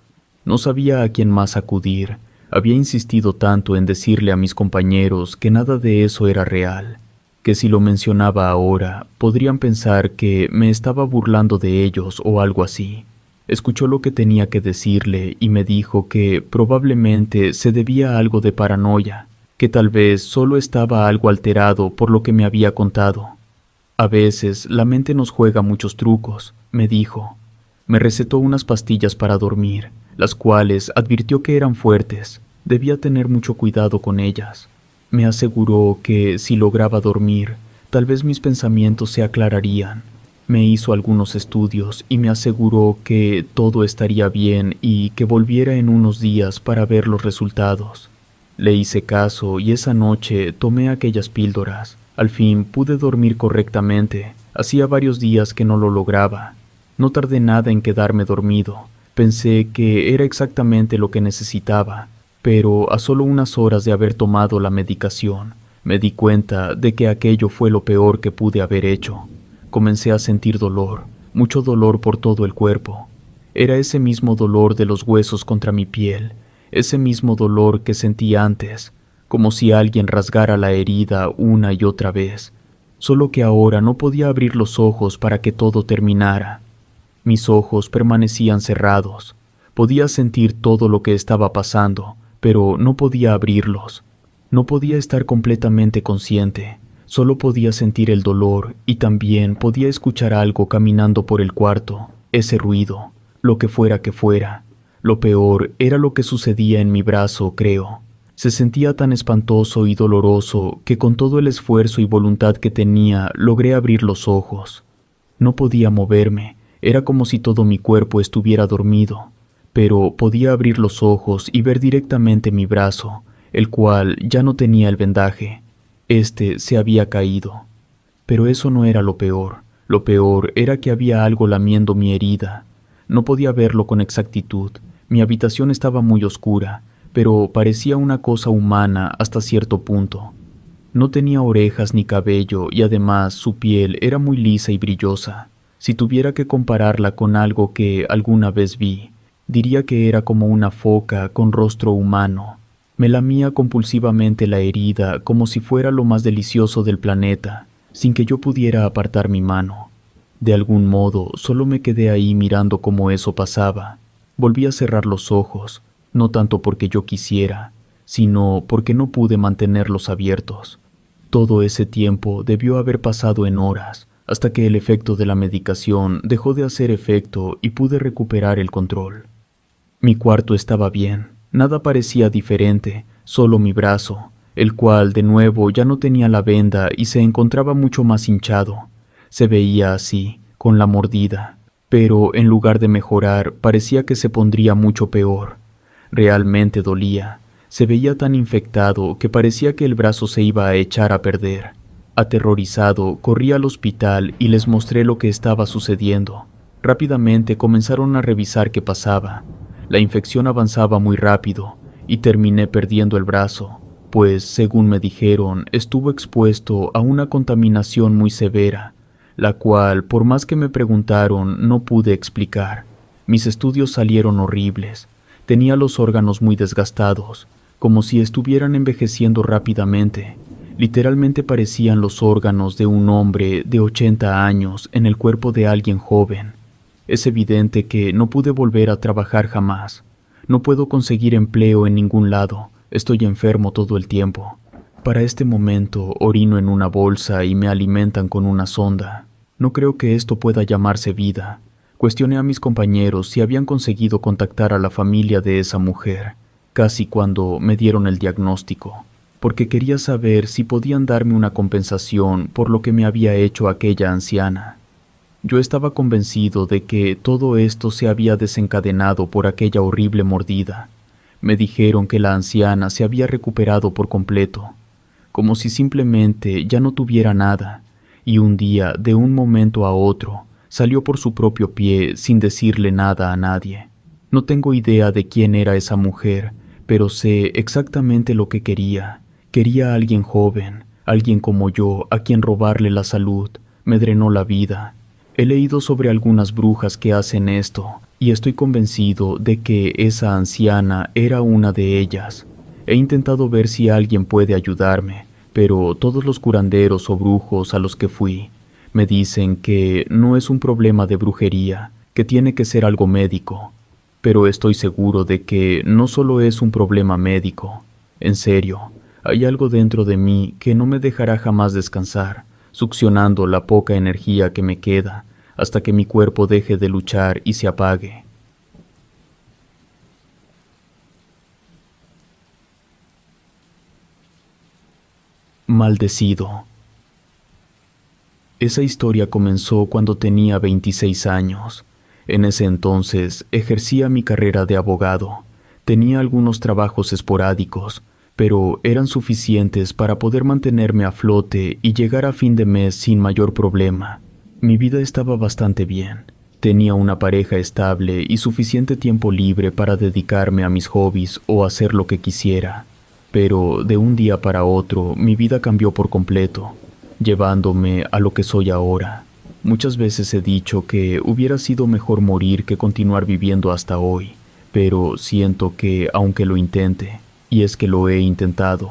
No sabía a quién más acudir. Había insistido tanto en decirle a mis compañeros que nada de eso era real, que si lo mencionaba ahora, podrían pensar que me estaba burlando de ellos o algo así. Escuchó lo que tenía que decirle y me dijo que probablemente se debía a algo de paranoia, que tal vez solo estaba algo alterado por lo que me había contado. A veces la mente nos juega muchos trucos, me dijo. Me recetó unas pastillas para dormir, las cuales advirtió que eran fuertes. Debía tener mucho cuidado con ellas. Me aseguró que si lograba dormir, tal vez mis pensamientos se aclararían. Me hizo algunos estudios y me aseguró que todo estaría bien y que volviera en unos días para ver los resultados. Le hice caso y esa noche tomé aquellas píldoras. Al fin pude dormir correctamente. Hacía varios días que no lo lograba. No tardé nada en quedarme dormido. Pensé que era exactamente lo que necesitaba, pero a solo unas horas de haber tomado la medicación, me di cuenta de que aquello fue lo peor que pude haber hecho. Comencé a sentir dolor, mucho dolor por todo el cuerpo. Era ese mismo dolor de los huesos contra mi piel, ese mismo dolor que sentí antes, como si alguien rasgara la herida una y otra vez, solo que ahora no podía abrir los ojos para que todo terminara. Mis ojos permanecían cerrados. Podía sentir todo lo que estaba pasando, pero no podía abrirlos. No podía estar completamente consciente. Solo podía sentir el dolor y también podía escuchar algo caminando por el cuarto, ese ruido, lo que fuera que fuera. Lo peor era lo que sucedía en mi brazo, creo. Se sentía tan espantoso y doloroso que con todo el esfuerzo y voluntad que tenía logré abrir los ojos. No podía moverme. Era como si todo mi cuerpo estuviera dormido, pero podía abrir los ojos y ver directamente mi brazo, el cual ya no tenía el vendaje. Este se había caído. Pero eso no era lo peor. Lo peor era que había algo lamiendo mi herida. No podía verlo con exactitud. Mi habitación estaba muy oscura, pero parecía una cosa humana hasta cierto punto. No tenía orejas ni cabello y además su piel era muy lisa y brillosa. Si tuviera que compararla con algo que alguna vez vi, diría que era como una foca con rostro humano. Me lamía compulsivamente la herida como si fuera lo más delicioso del planeta, sin que yo pudiera apartar mi mano. De algún modo, solo me quedé ahí mirando cómo eso pasaba. Volví a cerrar los ojos, no tanto porque yo quisiera, sino porque no pude mantenerlos abiertos. Todo ese tiempo debió haber pasado en horas, hasta que el efecto de la medicación dejó de hacer efecto y pude recuperar el control. Mi cuarto estaba bien, nada parecía diferente, solo mi brazo, el cual de nuevo ya no tenía la venda y se encontraba mucho más hinchado. Se veía así, con la mordida, pero en lugar de mejorar parecía que se pondría mucho peor. Realmente dolía, se veía tan infectado que parecía que el brazo se iba a echar a perder. Aterrorizado, corrí al hospital y les mostré lo que estaba sucediendo. Rápidamente comenzaron a revisar qué pasaba. La infección avanzaba muy rápido y terminé perdiendo el brazo, pues, según me dijeron, estuvo expuesto a una contaminación muy severa, la cual, por más que me preguntaron, no pude explicar. Mis estudios salieron horribles. Tenía los órganos muy desgastados, como si estuvieran envejeciendo rápidamente. Literalmente parecían los órganos de un hombre de 80 años en el cuerpo de alguien joven. Es evidente que no pude volver a trabajar jamás. No puedo conseguir empleo en ningún lado. Estoy enfermo todo el tiempo. Para este momento orino en una bolsa y me alimentan con una sonda. No creo que esto pueda llamarse vida. Cuestioné a mis compañeros si habían conseguido contactar a la familia de esa mujer, casi cuando me dieron el diagnóstico, porque quería saber si podían darme una compensación por lo que me había hecho aquella anciana. Yo estaba convencido de que todo esto se había desencadenado por aquella horrible mordida. Me dijeron que la anciana se había recuperado por completo, como si simplemente ya no tuviera nada, y un día, de un momento a otro, salió por su propio pie sin decirle nada a nadie. No tengo idea de quién era esa mujer, pero sé exactamente lo que quería. Quería a alguien joven, alguien como yo, a quien robarle la salud. Me drenó la vida. He leído sobre algunas brujas que hacen esto, y estoy convencido de que esa anciana era una de ellas. He intentado ver si alguien puede ayudarme, pero todos los curanderos o brujos a los que fui me dicen que no es un problema de brujería, que tiene que ser algo médico. Pero estoy seguro de que no solo es un problema médico. En serio, hay algo dentro de mí que no me dejará jamás descansar, succionando la poca energía que me queda hasta que mi cuerpo deje de luchar y se apague. Maldecido. Esa historia comenzó cuando tenía 26 años. En ese entonces ejercía mi carrera de abogado. Tenía algunos trabajos esporádicos, pero eran suficientes para poder mantenerme a flote y llegar a fin de mes sin mayor problema. Mi vida estaba bastante bien. Tenía una pareja estable y suficiente tiempo libre para dedicarme a mis hobbies o hacer lo que quisiera. Pero de un día para otro mi vida cambió por completo, llevándome a lo que soy ahora. Muchas veces he dicho que hubiera sido mejor morir que continuar viviendo hasta hoy, pero siento que, aunque lo intente, y es que lo he intentado,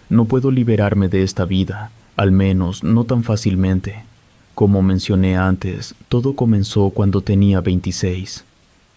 no puedo liberarme de esta vida, al menos no tan fácilmente. Como mencioné antes, todo comenzó cuando tenía 26.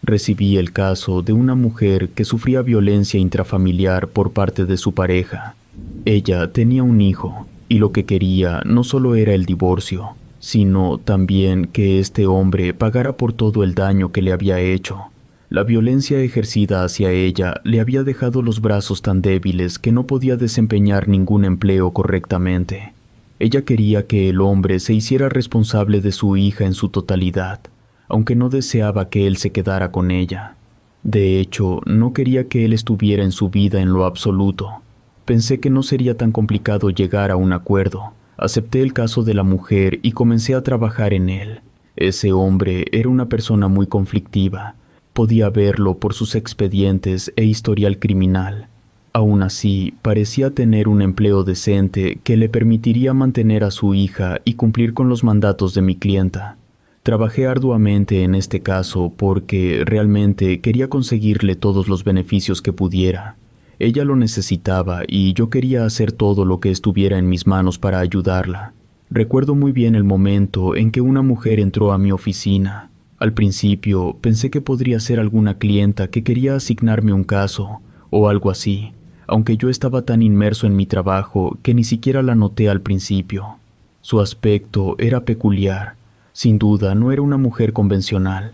Recibí el caso de una mujer que sufría violencia intrafamiliar por parte de su pareja. Ella tenía un hijo, y lo que quería no solo era el divorcio, sino también que este hombre pagara por todo el daño que le había hecho. La violencia ejercida hacia ella le había dejado los brazos tan débiles que no podía desempeñar ningún empleo correctamente. Ella quería que el hombre se hiciera responsable de su hija en su totalidad, aunque no deseaba que él se quedara con ella. De hecho, no quería que él estuviera en su vida en lo absoluto. Pensé que no sería tan complicado llegar a un acuerdo. Acepté el caso de la mujer y comencé a trabajar en él. Ese hombre era una persona muy conflictiva. Podía verlo por sus expedientes e historial criminal. Aún así, parecía tener un empleo decente que le permitiría mantener a su hija y cumplir con los mandatos de mi clienta. Trabajé arduamente en este caso porque realmente quería conseguirle todos los beneficios que pudiera. Ella lo necesitaba y yo quería hacer todo lo que estuviera en mis manos para ayudarla. Recuerdo muy bien el momento en que una mujer entró a mi oficina. Al principio pensé que podría ser alguna clienta que quería asignarme un caso o algo así, aunque yo estaba tan inmerso en mi trabajo que ni siquiera la noté al principio. Su aspecto era peculiar. Sin duda no era una mujer convencional.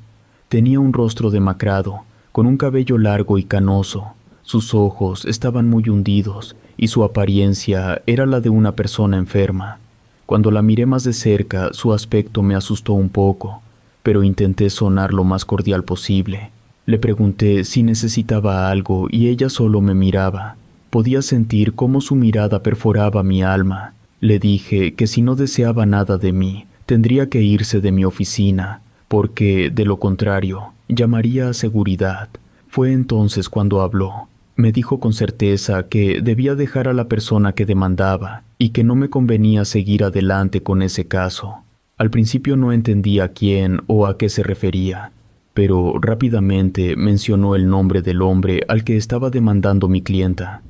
Tenía un rostro demacrado, con un cabello largo y canoso. Sus ojos estaban muy hundidos y su apariencia era la de una persona enferma. Cuando la miré más de cerca, su aspecto me asustó un poco, pero intenté sonar lo más cordial posible. Le pregunté si necesitaba algo y ella solo me miraba. Podía sentir cómo su mirada perforaba mi alma. Le dije que si no deseaba nada de mí, tendría que irse de mi oficina, porque, de lo contrario, llamaría a seguridad. Fue entonces cuando habló. Me dijo con certeza que debía dejar a la persona que demandaba y que no me convenía seguir adelante con ese caso. Al principio no entendía a quién o a qué se refería, pero rápidamente mencionó el nombre del hombre al que estaba demandando mi clienta.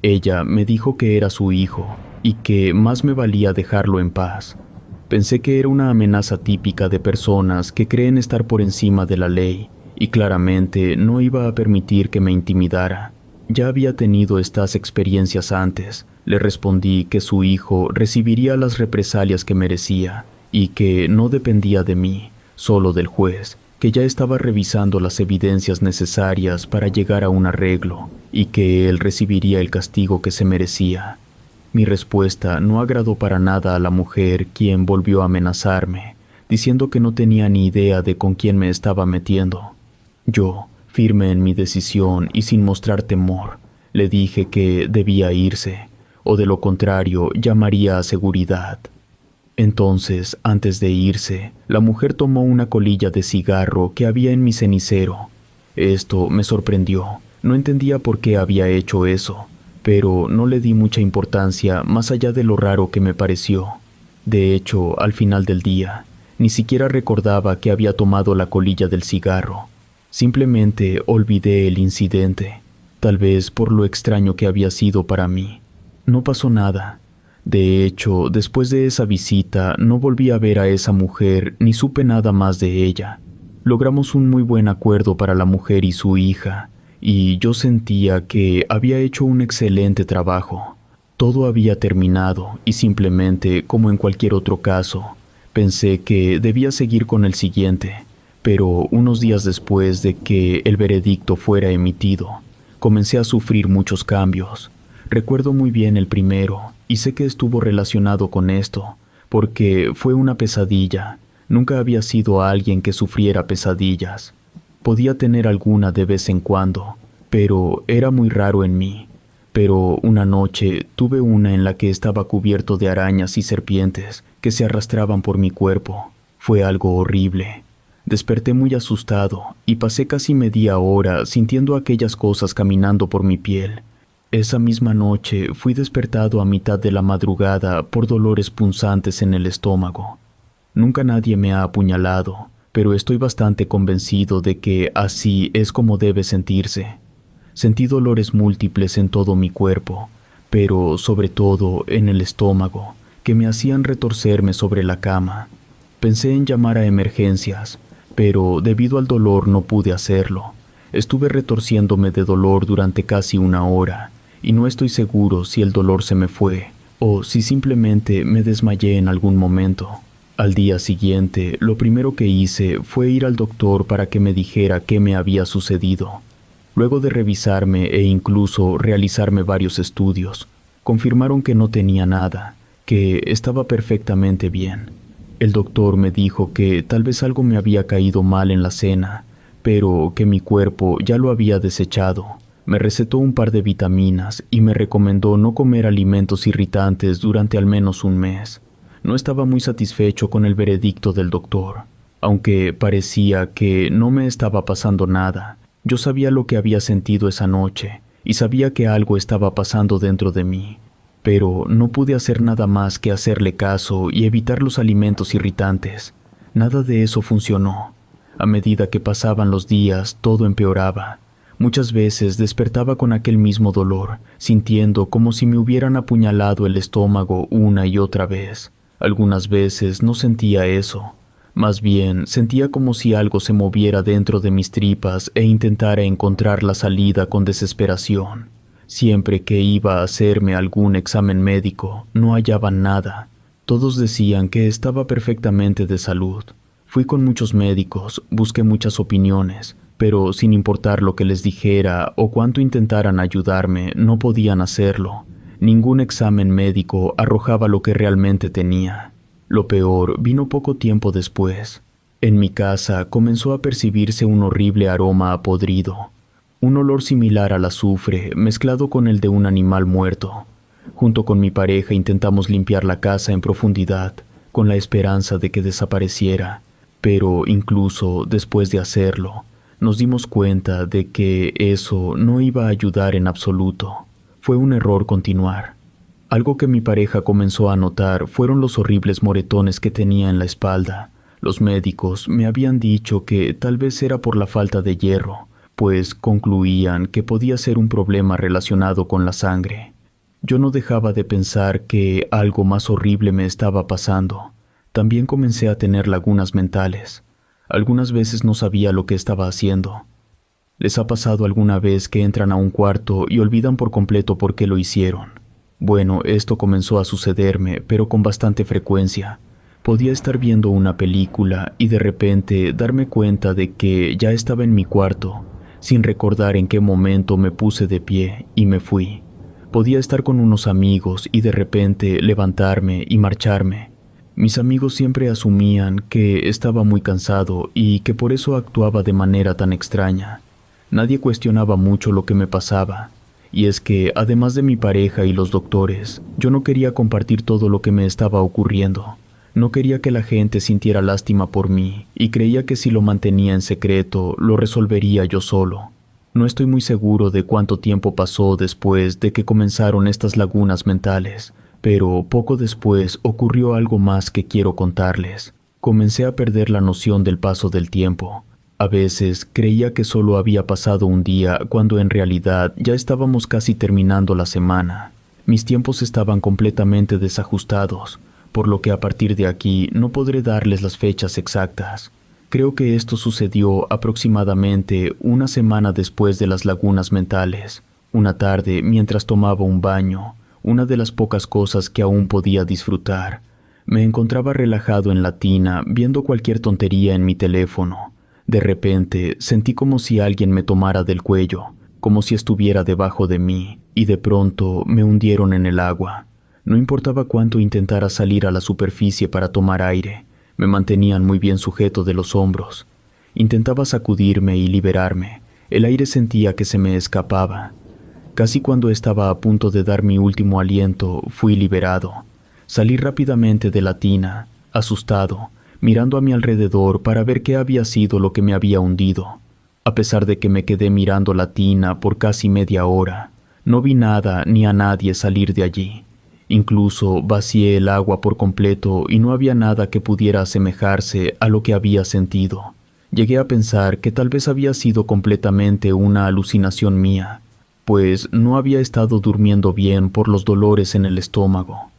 Ella me dijo que era su hijo y que más me valía dejarlo en paz. Pensé que era una amenaza típica de personas que creen estar por encima de la ley y claramente no iba a permitir que me intimidara. Ya había tenido estas experiencias antes. Le respondí que su hijo recibiría las represalias que merecía y que no dependía de mí, solo del juez, que ya estaba revisando las evidencias necesarias para llegar a un arreglo y que él recibiría el castigo que se merecía. Mi respuesta no agradó para nada a la mujer, quien volvió a amenazarme, diciendo que no tenía ni idea de con quién me estaba metiendo. Yo, firme en mi decisión y sin mostrar temor, le dije que debía irse, o de lo contrario llamaría a seguridad. Entonces, antes de irse, la mujer tomó una colilla de cigarro que había en mi cenicero. Esto me sorprendió. No entendía por qué había hecho eso, pero no le di mucha importancia más allá de lo raro que me pareció. De hecho, al final del día, ni siquiera recordaba que había tomado la colilla del cigarro. Simplemente olvidé el incidente, tal vez por lo extraño que había sido para mí. No pasó nada. De hecho, después de esa visita, no volví a ver a esa mujer ni supe nada más de ella. Logramos un muy buen acuerdo para la mujer y su hija, y yo sentía que había hecho un excelente trabajo. Todo había terminado y simplemente, como en cualquier otro caso, pensé que debía seguir con el siguiente, pero unos días después de que el veredicto fuera emitido, comencé a sufrir muchos cambios. Recuerdo muy bien el primero, y sé que estuvo relacionado con esto, porque fue una pesadilla. Nunca había sido alguien que sufriera pesadillas. Podía tener alguna de vez en cuando, pero era muy raro en mí. Pero una noche tuve una en la que estaba cubierto de arañas y serpientes que se arrastraban por mi cuerpo. Fue algo horrible. Desperté muy asustado y pasé casi media hora sintiendo aquellas cosas caminando por mi piel. Esa misma noche fui despertado a mitad de la madrugada por dolores punzantes en el estómago. Nunca nadie me ha apuñalado, pero estoy bastante convencido de que así es como debe sentirse. Sentí dolores múltiples en todo mi cuerpo, pero sobre todo en el estómago, que me hacían retorcerme sobre la cama. Pensé en llamar a emergencias, pero debido al dolor no pude hacerlo. Estuve retorciéndome de dolor durante casi una hora, y no estoy seguro si el dolor se me fue o si simplemente me desmayé en algún momento. Al día siguiente, lo primero que hice fue ir al doctor para que me dijera qué me había sucedido. Luego de revisarme e incluso realizarme varios estudios, confirmaron que no tenía nada, que estaba perfectamente bien. El doctor me dijo que tal vez algo me había caído mal en la cena, pero que mi cuerpo ya lo había desechado. Me recetó un par de vitaminas y me recomendó no comer alimentos irritantes durante al menos un mes. No estaba muy satisfecho con el veredicto del doctor. Aunque parecía que no me estaba pasando nada, yo sabía lo que había sentido esa noche y sabía que algo estaba pasando dentro de mí. Pero no pude hacer nada más que hacerle caso y evitar los alimentos irritantes. Nada de eso funcionó. A medida que pasaban los días, todo empeoraba. Muchas veces despertaba con aquel mismo dolor, sintiendo como si me hubieran apuñalado el estómago una y otra vez. Algunas veces no sentía eso. Más bien, sentía como si algo se moviera dentro de mis tripas e intentara encontrar la salida con desesperación. Siempre que iba a hacerme algún examen médico, no hallaban nada. Todos decían que estaba perfectamente de salud. Fui con muchos médicos, busqué muchas opiniones, pero sin importar lo que les dijera o cuánto intentaran ayudarme, no podían hacerlo. Ningún examen médico arrojaba lo que realmente tenía. Lo peor vino poco tiempo después. En mi casa comenzó a percibirse un horrible aroma a podrido. Un olor similar al azufre, mezclado con el de un animal muerto. Junto con mi pareja intentamos limpiar la casa en profundidad, con la esperanza de que desapareciera. Pero incluso después de hacerlo, nos dimos cuenta de que eso no iba a ayudar en absoluto. Fue un error continuar. Algo que mi pareja comenzó a notar fueron los horribles moretones que tenía en la espalda. Los médicos me habían dicho que tal vez era por la falta de hierro, pues concluían que podía ser un problema relacionado con la sangre. Yo no dejaba de pensar que algo más horrible me estaba pasando. También comencé a tener lagunas mentales. Algunas veces no sabía lo que estaba haciendo. ¿Les ha pasado alguna vez que entran a un cuarto y olvidan por completo por qué lo hicieron? Bueno, esto comenzó a sucederme, pero con bastante frecuencia. Podía estar viendo una película y de repente darme cuenta de que ya estaba en mi cuarto, sin recordar en qué momento me puse de pie y me fui. Podía estar con unos amigos y de repente levantarme y marcharme. Mis amigos siempre asumían que estaba muy cansado y que por eso actuaba de manera tan extraña. Nadie cuestionaba mucho lo que me pasaba, y es que, además de mi pareja y los doctores, yo no quería compartir todo lo que me estaba ocurriendo. No quería que la gente sintiera lástima por mí, y creía que si lo mantenía en secreto, lo resolvería yo solo. No estoy muy seguro de cuánto tiempo pasó después de que comenzaron estas lagunas mentales, pero poco después ocurrió algo más que quiero contarles. Comencé a perder la noción del paso del tiempo. A veces creía que solo había pasado un día cuando en realidad ya estábamos casi terminando la semana. Mis tiempos estaban completamente desajustados, por lo que a partir de aquí no podré darles las fechas exactas. Creo que esto sucedió aproximadamente una semana después de las lagunas mentales. Una tarde, mientras tomaba un baño, una de las pocas cosas que aún podía disfrutar, me encontraba relajado en la tina viendo cualquier tontería en mi teléfono. De repente sentí como si alguien me tomara del cuello, como si estuviera debajo de mí, y de pronto me hundieron en el agua. No importaba cuánto intentara salir a la superficie para tomar aire, me mantenían muy bien sujeto de los hombros. Intentaba sacudirme y liberarme, el aire sentía que se me escapaba. Casi cuando estaba a punto de dar mi último aliento, fui liberado. Salí rápidamente de la tina, asustado, mirando a mi alrededor para ver qué había sido lo que me había hundido. A pesar de que me quedé mirando la tina por casi media hora, no vi nada ni a nadie salir de allí. Incluso vacié el agua por completo y no había nada que pudiera asemejarse a lo que había sentido. Llegué a pensar que tal vez había sido completamente una alucinación mía, pues no había estado durmiendo bien por los dolores en el estómago.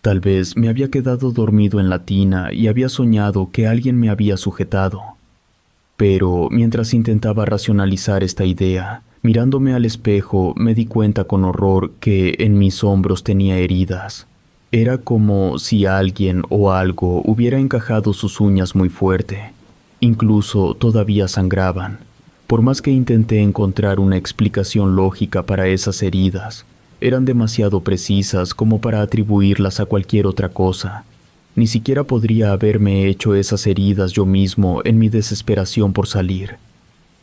Tal vez me había quedado dormido en la tina y había soñado que alguien me había sujetado. Pero mientras intentaba racionalizar esta idea, mirándome al espejo, me di cuenta con horror que en mis hombros tenía heridas. Era como si alguien o algo hubiera encajado sus uñas muy fuerte. Incluso todavía sangraban. Por más que intenté encontrar una explicación lógica para esas heridas, eran demasiado precisas como para atribuirlas a cualquier otra cosa. Ni siquiera podría haberme hecho esas heridas yo mismo en mi desesperación por salir.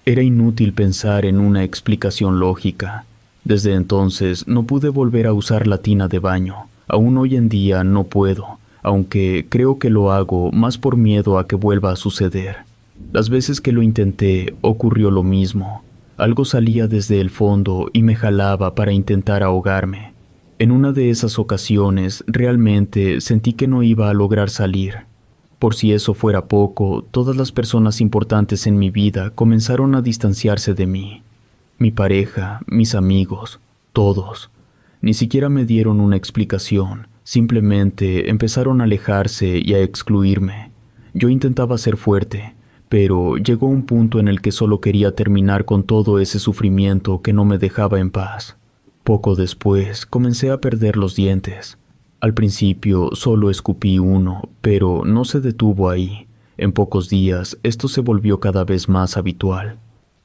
Era inútil pensar en una explicación lógica. Desde entonces no pude volver a usar la tina de baño. Aún hoy en día no puedo, aunque creo que lo hago más por miedo a que vuelva a suceder. Las veces que lo intenté ocurrió lo mismo. Algo salía desde el fondo y me jalaba para intentar ahogarme. En una de esas ocasiones realmente sentí que no iba a lograr salir. Por si eso fuera poco, todas las personas importantes en mi vida comenzaron a distanciarse de mí. Mi pareja, mis amigos, todos. Ni siquiera me dieron una explicación, simplemente empezaron a alejarse y a excluirme. Yo intentaba ser fuerte, pero llegó un punto en el que solo quería terminar con todo ese sufrimiento que no me dejaba en paz. Poco después comencé a perder los dientes. Al principio solo escupí uno, pero no se detuvo ahí. En pocos días esto se volvió cada vez más habitual.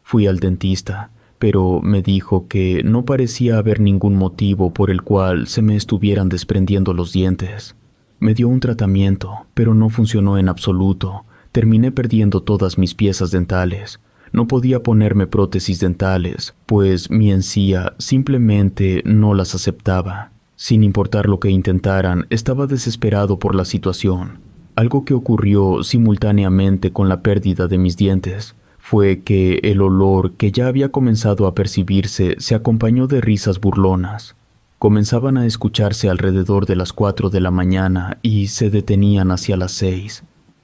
Fui al dentista, pero me dijo que no parecía haber ningún motivo por el cual se me estuvieran desprendiendo los dientes. Me dio un tratamiento, pero no funcionó en absoluto. Terminé perdiendo todas mis piezas dentales. No podía ponerme prótesis dentales, pues mi encía simplemente no las aceptaba. Sin importar lo que intentaran, estaba desesperado por la situación. Algo que ocurrió simultáneamente con la pérdida de mis dientes fue que el olor que ya había comenzado a percibirse se acompañó de risas burlonas. Comenzaban a escucharse alrededor de las 4 de la mañana y se detenían hacia las 6.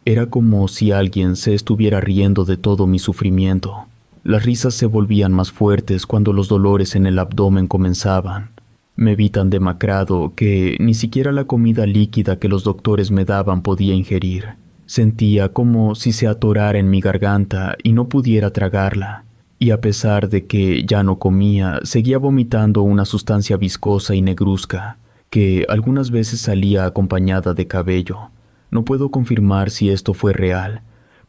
Era como si alguien se estuviera riendo de todo mi sufrimiento. Las risas se volvían más fuertes cuando los dolores en el abdomen comenzaban. Me vi tan demacrado que ni siquiera la comida líquida que los doctores me daban podía ingerir. Sentía como si se atorara en mi garganta y no pudiera tragarla. Y a pesar de que ya no comía, seguía vomitando una sustancia viscosa y negruzca, que algunas veces salía acompañada de cabello. No puedo confirmar si esto fue real,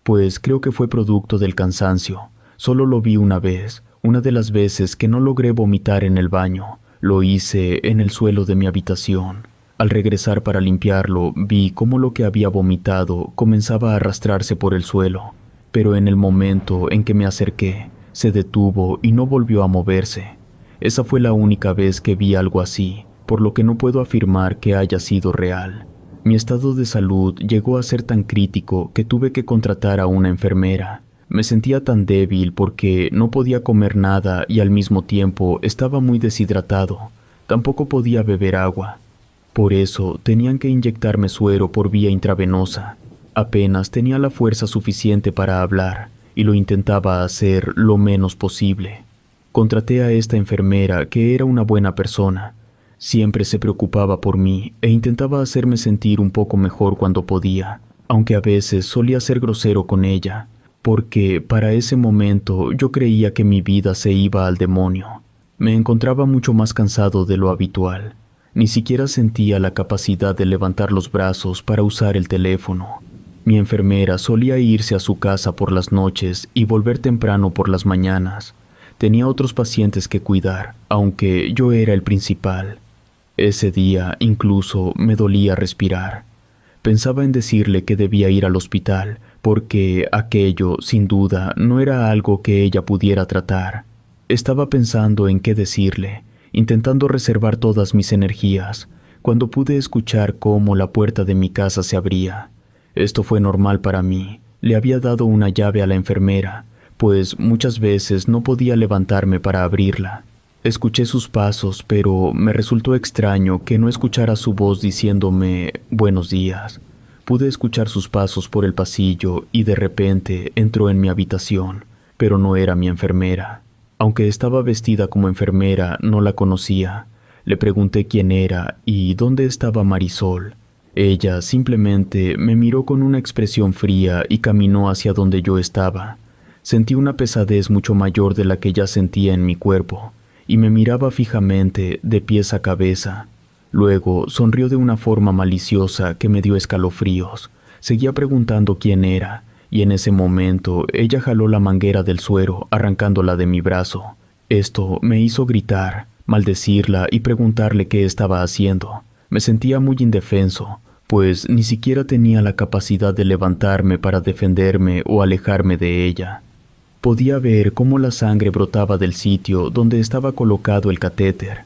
pues creo que fue producto del cansancio. Solo lo vi una vez, una de las veces que no logré vomitar en el baño. Lo hice en el suelo de mi habitación. Al regresar para limpiarlo, vi cómo lo que había vomitado comenzaba a arrastrarse por el suelo, pero en el momento en que me acerqué, se detuvo y no volvió a moverse. Esa fue la única vez que vi algo así, por lo que no puedo afirmar que haya sido real. Mi estado de salud llegó a ser tan crítico que tuve que contratar a una enfermera. Me sentía tan débil porque no podía comer nada y al mismo tiempo estaba muy deshidratado. Tampoco podía beber agua. Por eso tenían que inyectarme suero por vía intravenosa. Apenas tenía la fuerza suficiente para hablar y lo intentaba hacer lo menos posible. Contraté a esta enfermera, que era una buena persona. Siempre se preocupaba por mí e intentaba hacerme sentir un poco mejor cuando podía, aunque a veces solía ser grosero con ella, porque para ese momento yo creía que mi vida se iba al demonio. Me encontraba mucho más cansado de lo habitual. Ni siquiera sentía la capacidad de levantar los brazos para usar el teléfono. Mi enfermera solía irse a su casa por las noches y volver temprano por las mañanas. Tenía otros pacientes que cuidar, aunque yo era el principal. Ese día incluso me dolía respirar. Pensaba en decirle que debía ir al hospital, porque aquello, sin duda, no era algo que ella pudiera tratar. Estaba pensando en qué decirle, intentando reservar todas mis energías, cuando pude escuchar cómo la puerta de mi casa se abría. Esto fue normal para mí. Le había dado una llave a la enfermera, pues muchas veces no podía levantarme para abrirla. Escuché sus pasos, pero me resultó extraño que no escuchara su voz diciéndome «buenos días». Pude escuchar sus pasos por el pasillo y de repente entró en mi habitación, pero no era mi enfermera. Aunque estaba vestida como enfermera, no la conocía. Le pregunté quién era y dónde estaba Marisol. Ella simplemente me miró con una expresión fría y caminó hacia donde yo estaba. Sentí una pesadez mucho mayor de la que ya sentía en mi cuerpo, y me miraba fijamente de pies a cabeza. Luego sonrió de una forma maliciosa que me dio escalofríos. Seguía preguntando quién era, y en ese momento ella jaló la manguera del suero, arrancándola de mi brazo. Esto me hizo gritar, maldecirla y preguntarle qué estaba haciendo. Me sentía muy indefenso, pues ni siquiera tenía la capacidad de levantarme para defenderme o alejarme de ella. Podía ver cómo la sangre brotaba del sitio donde estaba colocado el catéter.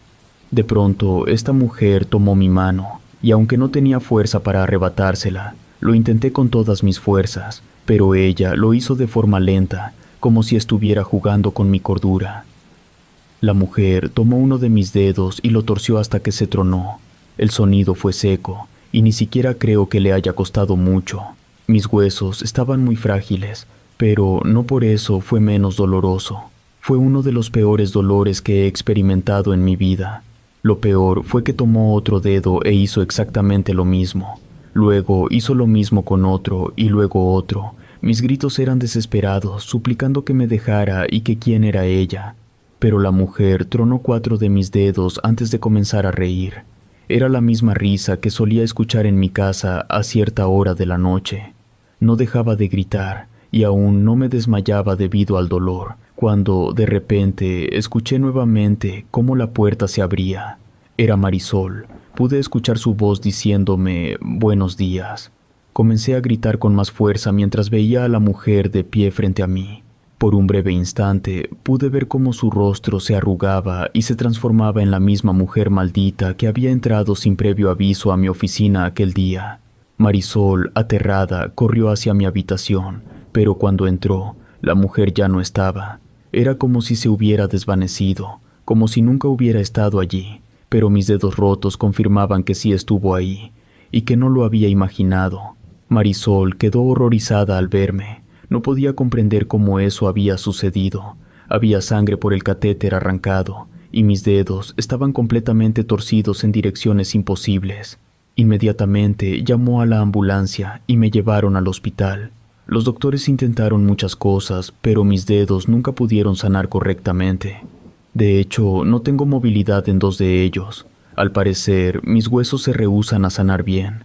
De pronto, esta mujer tomó mi mano, y aunque no tenía fuerza para arrebatársela, lo intenté con todas mis fuerzas, pero ella lo hizo de forma lenta, como si estuviera jugando con mi cordura. La mujer tomó uno de mis dedos y lo torció hasta que se tronó. El sonido fue seco, y ni siquiera creo que le haya costado mucho. Mis huesos estaban muy frágiles, pero no por eso fue menos doloroso. Fue uno de los peores dolores que he experimentado en mi vida. Lo peor fue que tomó otro dedo e hizo exactamente lo mismo. Luego hizo lo mismo con otro y luego otro. Mis gritos eran desesperados, suplicando que me dejara y que quién era ella. Pero la mujer tronó 4 de mis dedos antes de comenzar a reír. Era la misma risa que solía escuchar en mi casa a cierta hora de la noche. No dejaba de gritar y aún no me desmayaba debido al dolor, cuando de repente escuché nuevamente cómo la puerta se abría. Era Marisol. Pude escuchar su voz diciéndome «buenos días». Comencé a gritar con más fuerza mientras veía a la mujer de pie frente a mí. Por un breve instante pude ver cómo su rostro se arrugaba y se transformaba en la misma mujer maldita que había entrado sin previo aviso a mi oficina aquel día. Marisol, aterrada, corrió hacia mi habitación, pero cuando entró, la mujer ya no estaba. Era como si se hubiera desvanecido, como si nunca hubiera estado allí, pero mis dedos rotos confirmaban que sí estuvo ahí, y que no lo había imaginado. Marisol quedó horrorizada al verme. No podía comprender cómo eso había sucedido. Había sangre por el catéter arrancado, y mis dedos estaban completamente torcidos en direcciones imposibles. Inmediatamente llamó a la ambulancia y me llevaron al hospital. Los doctores intentaron muchas cosas, pero mis dedos nunca pudieron sanar correctamente. De hecho, no tengo movilidad en 2 de ellos. Al parecer, mis huesos se rehúsan a sanar bien.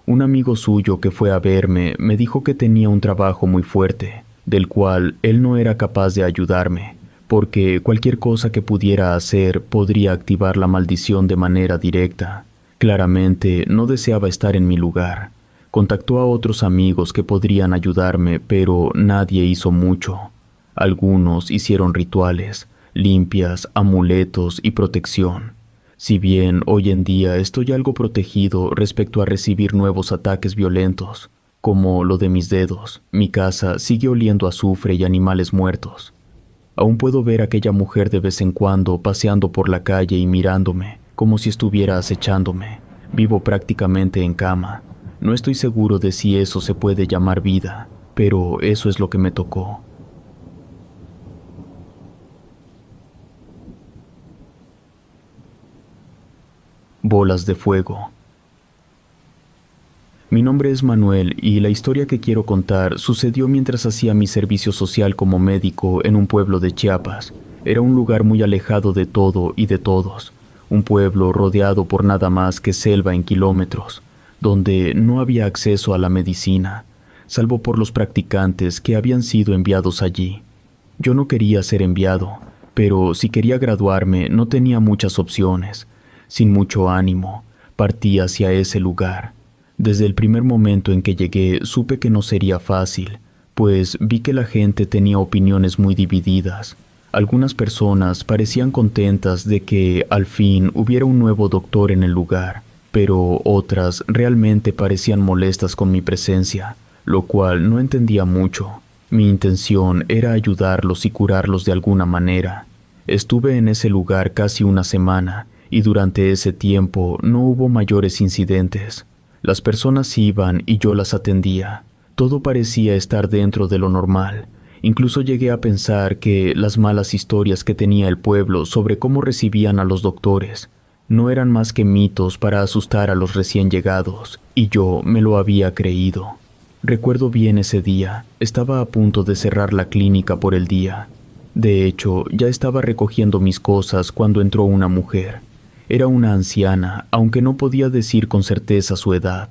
Un amigo suyo que fue a verme me dijo que tenía un trabajo muy fuerte, del cual él no era capaz de ayudarme, porque cualquier cosa que pudiera hacer podría activar la maldición de manera directa. Claramente no deseaba estar en mi lugar. Contactó a otros amigos que podrían ayudarme, pero nadie hizo mucho. Algunos hicieron rituales, limpias, amuletos y protección. Si bien hoy en día estoy algo protegido respecto a recibir nuevos ataques violentos, como lo de mis dedos, mi casa sigue oliendo a azufre y animales muertos. Aún puedo ver a aquella mujer de vez en cuando paseando por la calle y mirándome, como si estuviera acechándome. Vivo prácticamente en cama. No estoy seguro de si eso se puede llamar vida, pero eso es lo que me tocó. Bolas de fuego. Mi nombre es Manuel y la historia que quiero contar sucedió mientras hacía mi servicio social como médico en un pueblo de Chiapas. Era un lugar muy alejado de todo y de todos, un pueblo rodeado por nada más que selva en kilómetros, donde no había acceso a la medicina, salvo por los practicantes que habían sido enviados allí. Yo no quería ser enviado, pero si quería graduarme no tenía muchas opciones. Sin mucho ánimo, partí hacia ese lugar. Desde el primer momento en que llegué supe que no sería fácil, pues vi que la gente tenía opiniones muy divididas. Algunas personas parecían contentas de que al fin hubiera un nuevo doctor en el lugar, pero otras realmente parecían molestas con mi presencia, lo cual no entendía mucho. Mi intención era ayudarlos y curarlos de alguna manera. Estuve en ese lugar casi una semana, y durante ese tiempo no hubo mayores incidentes. Las personas iban y yo las atendía. Todo parecía estar dentro de lo normal. Incluso llegué a pensar que las malas historias que tenía el pueblo sobre cómo recibían a los doctores no eran más que mitos para asustar a los recién llegados, y yo me lo había creído. Recuerdo bien ese día. Estaba a punto de cerrar la clínica por el día. De hecho, ya estaba recogiendo mis cosas cuando entró una mujer. Era una anciana, aunque no podía decir con certeza su edad.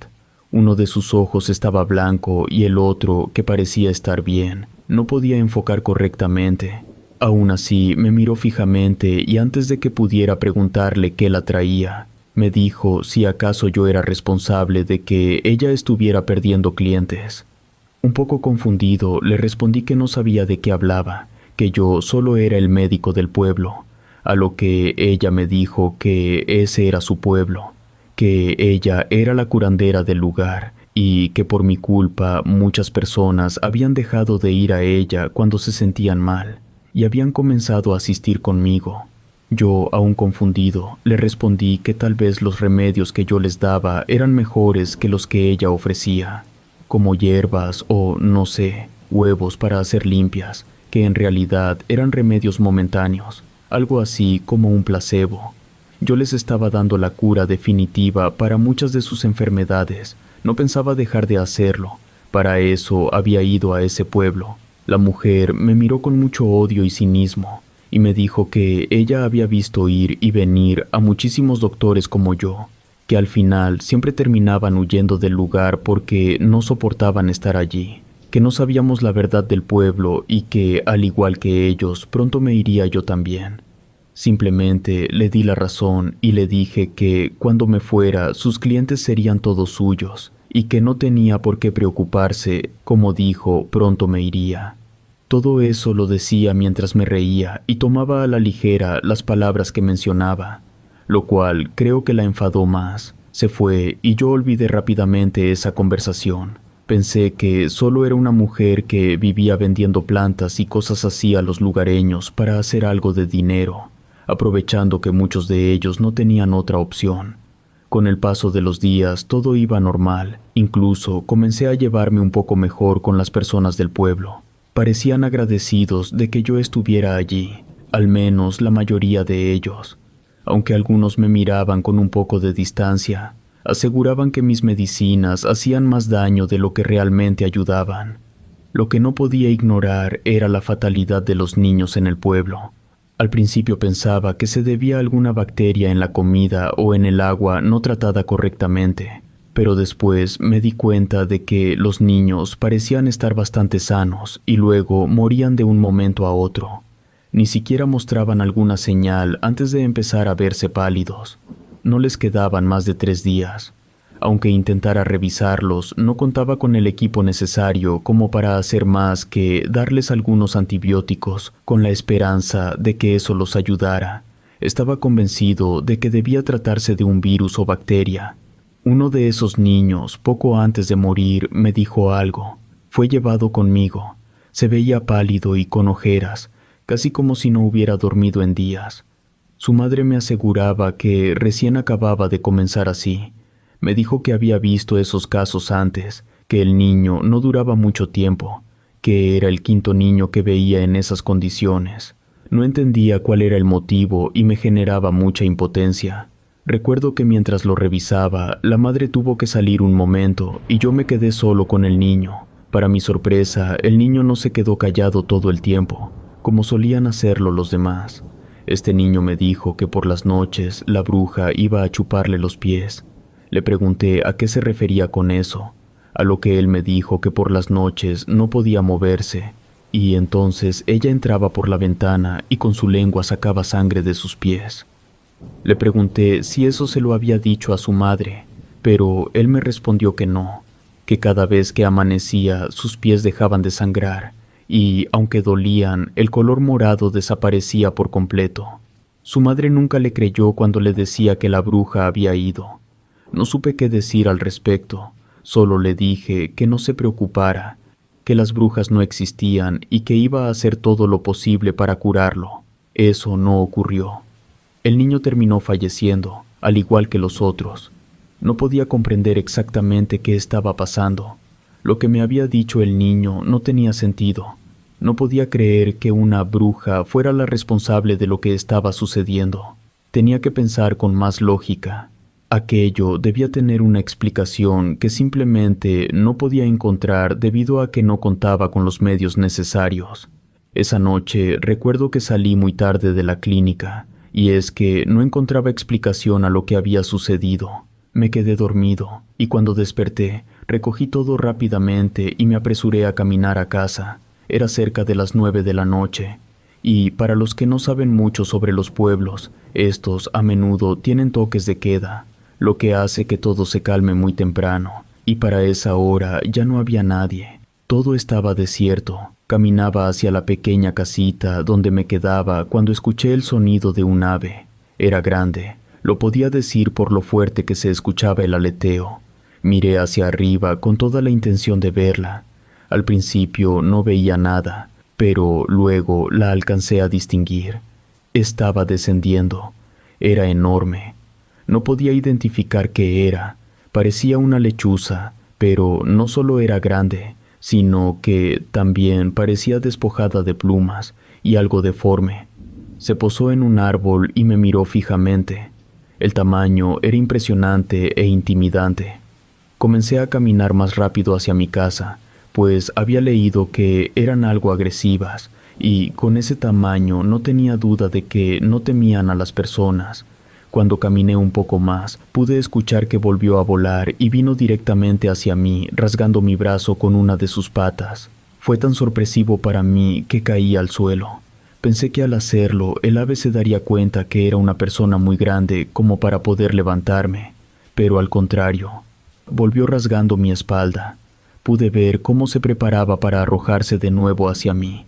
Uno de sus ojos estaba blanco y el otro, que parecía estar bien, no podía enfocar correctamente. Aún así, me miró fijamente y antes de que pudiera preguntarle qué la traía, me dijo si acaso yo era responsable de que ella estuviera perdiendo clientes. Un poco confundido, le respondí que no sabía de qué hablaba, que yo solo era el médico del pueblo. A lo que ella me dijo que ese era su pueblo, que ella era la curandera del lugar y que por mi culpa muchas personas habían dejado de ir a ella cuando se sentían mal y habían comenzado a asistir conmigo. Yo, aún confundido, le respondí que tal vez los remedios que yo les daba eran mejores que los que ella ofrecía, como hierbas o, no sé, huevos para hacer limpias, que en realidad eran remedios momentáneos. Algo así como un placebo. Yo les estaba dando la cura definitiva para muchas de sus enfermedades. No pensaba dejar de hacerlo. Para eso había ido a ese pueblo. La mujer me miró con mucho odio y cinismo, y me dijo que ella había visto ir y venir a muchísimos doctores como yo, que al final siempre terminaban huyendo del lugar porque no soportaban estar allí, que no sabíamos la verdad del pueblo y que, al igual que ellos, pronto me iría yo también. Simplemente le di la razón y le dije que, cuando me fuera, sus clientes serían todos suyos y que no tenía por qué preocuparse, como dijo, pronto me iría. Todo eso lo decía mientras me reía y tomaba a la ligera las palabras que mencionaba, lo cual creo que la enfadó más. Se fue y yo olvidé rápidamente esa conversación. Pensé que solo era una mujer que vivía vendiendo plantas y cosas así a los lugareños para hacer algo de dinero, aprovechando que muchos de ellos no tenían otra opción. Con el paso de los días todo iba normal, incluso comencé a llevarme un poco mejor con las personas del pueblo. Parecían agradecidos de que yo estuviera allí, al menos la mayoría de ellos, aunque algunos me miraban con un poco de distancia. Aseguraban que mis medicinas hacían más daño de lo que realmente ayudaban. Lo que no podía ignorar era la fatalidad de los niños en el pueblo. Al principio pensaba que se debía a alguna bacteria en la comida o en el agua no tratada correctamente, pero después me di cuenta de que los niños parecían estar bastante sanos y luego morían de un momento a otro. Ni siquiera mostraban alguna señal antes de empezar a verse pálidos. no les quedaban más de 3 días. Aunque intentara revisarlos, no contaba con el equipo necesario como para hacer más que darles algunos antibióticos con la esperanza de que eso los ayudara. Estaba convencido de que debía tratarse de un virus o bacteria. Uno de esos niños, poco antes de morir, me dijo algo. Fue llevado conmigo. Se veía pálido y con ojeras, casi como si no hubiera dormido en días. Su madre me aseguraba que recién acababa de comenzar así. Me dijo que había visto esos casos antes, que el niño no duraba mucho tiempo, que era el 5.º niño que veía en esas condiciones. No entendía cuál era el motivo y me generaba mucha impotencia. Recuerdo que mientras lo revisaba, la madre tuvo que salir un momento y yo me quedé solo con el niño. Para mi sorpresa, el niño no se quedó callado todo el tiempo, como solían hacerlo los demás. Este niño me dijo que por las noches la bruja iba a chuparle los pies. Le pregunté a qué se refería con eso, a lo que él me dijo que por las noches no podía moverse, y entonces ella entraba por la ventana y con su lengua sacaba sangre de sus pies. Le pregunté si eso se lo había dicho a su madre, pero él me respondió que no, que cada vez que amanecía sus pies dejaban de sangrar, y aunque dolían, el color morado desaparecía por completo. Su madre nunca le creyó cuando le decía que la bruja había ido. No supe qué decir al respecto, solo le dije que no se preocupara, que las brujas no existían y que iba a hacer todo lo posible para curarlo. Eso no ocurrió. El niño terminó falleciendo, al igual que los otros. No podía comprender exactamente qué estaba pasando. Lo que me había dicho el niño no tenía sentido. No podía creer que una bruja fuera la responsable de lo que estaba sucediendo. Tenía que pensar con más lógica. Aquello debía tener una explicación que simplemente no podía encontrar debido a que no contaba con los medios necesarios. Esa noche recuerdo que salí muy tarde de la clínica, y es que no encontraba explicación a lo que había sucedido. Me quedé dormido, y cuando desperté, recogí todo rápidamente y me apresuré a caminar a casa. Era cerca de las 9 de la noche. Y para los que no saben mucho sobre los pueblos, estos a menudo tienen toques de queda, lo que hace que todo se calme muy temprano, y para esa hora ya no había nadie. Todo estaba desierto. Caminaba hacia la pequeña casita donde me quedaba cuando escuché el sonido de un ave. Era grande, lo podía decir por lo fuerte que se escuchaba el aleteo. Miré hacia arriba con toda la intención de verla. Al principio no veía nada, pero luego la alcancé a distinguir. Estaba descendiendo. Era enorme. No podía identificar qué era. Parecía una lechuza, pero no solo era grande, sino que también parecía despojada de plumas y algo deforme. Se posó en un árbol y me miró fijamente. El tamaño era impresionante e intimidante. Comencé a caminar más rápido hacia mi casa, pues había leído que eran algo agresivas, y con ese tamaño no tenía duda de que no temían a las personas. Cuando caminé un poco más, pude escuchar que volvió a volar y vino directamente hacia mí, rasgando mi brazo con una de sus patas. Fue tan sorpresivo para mí que caí al suelo. Pensé que al hacerlo, el ave se daría cuenta que era una persona muy grande como para poder levantarme, pero al contrario, volvió rasgando mi espalda. Pude ver cómo se preparaba para arrojarse de nuevo hacia mí.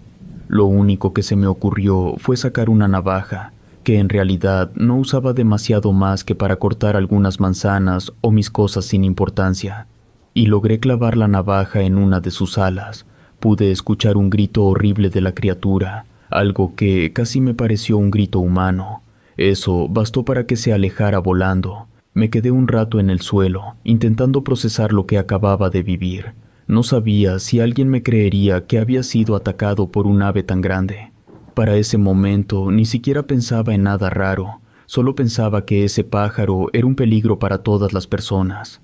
Lo único que se me ocurrió fue sacar una navaja, que en realidad no usaba demasiado más que para cortar algunas manzanas o mis cosas sin importancia, y logré clavar la navaja en una de sus alas. Pude escuchar un grito horrible de la criatura, algo que casi me pareció un grito humano. Eso bastó para que se alejara volando. Me quedé un rato en el suelo, intentando procesar lo que acababa de vivir. No sabía si alguien me creería que había sido atacado por un ave tan grande. Para ese momento ni siquiera pensaba en nada raro, solo pensaba que ese pájaro era un peligro para todas las personas.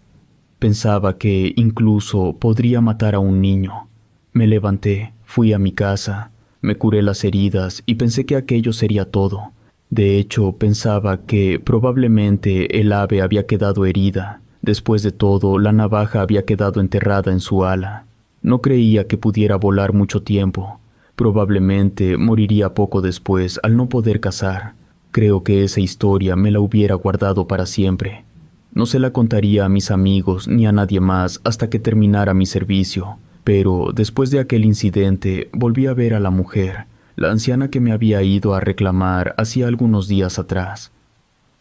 Pensaba que incluso podría matar a un niño. Me levanté, fui a mi casa, me curé las heridas y pensé que aquello sería todo. De hecho, pensaba que probablemente el ave había quedado herida. Después de todo, la navaja había quedado enterrada en su ala. No creía que pudiera volar mucho tiempo. Probablemente moriría poco después al no poder cazar. Creo que esa historia me la hubiera guardado para siempre. No se la contaría a mis amigos ni a nadie más hasta que terminara mi servicio, pero después de aquel incidente volví a ver a la mujer, la anciana que me había ido a reclamar hacía algunos días atrás.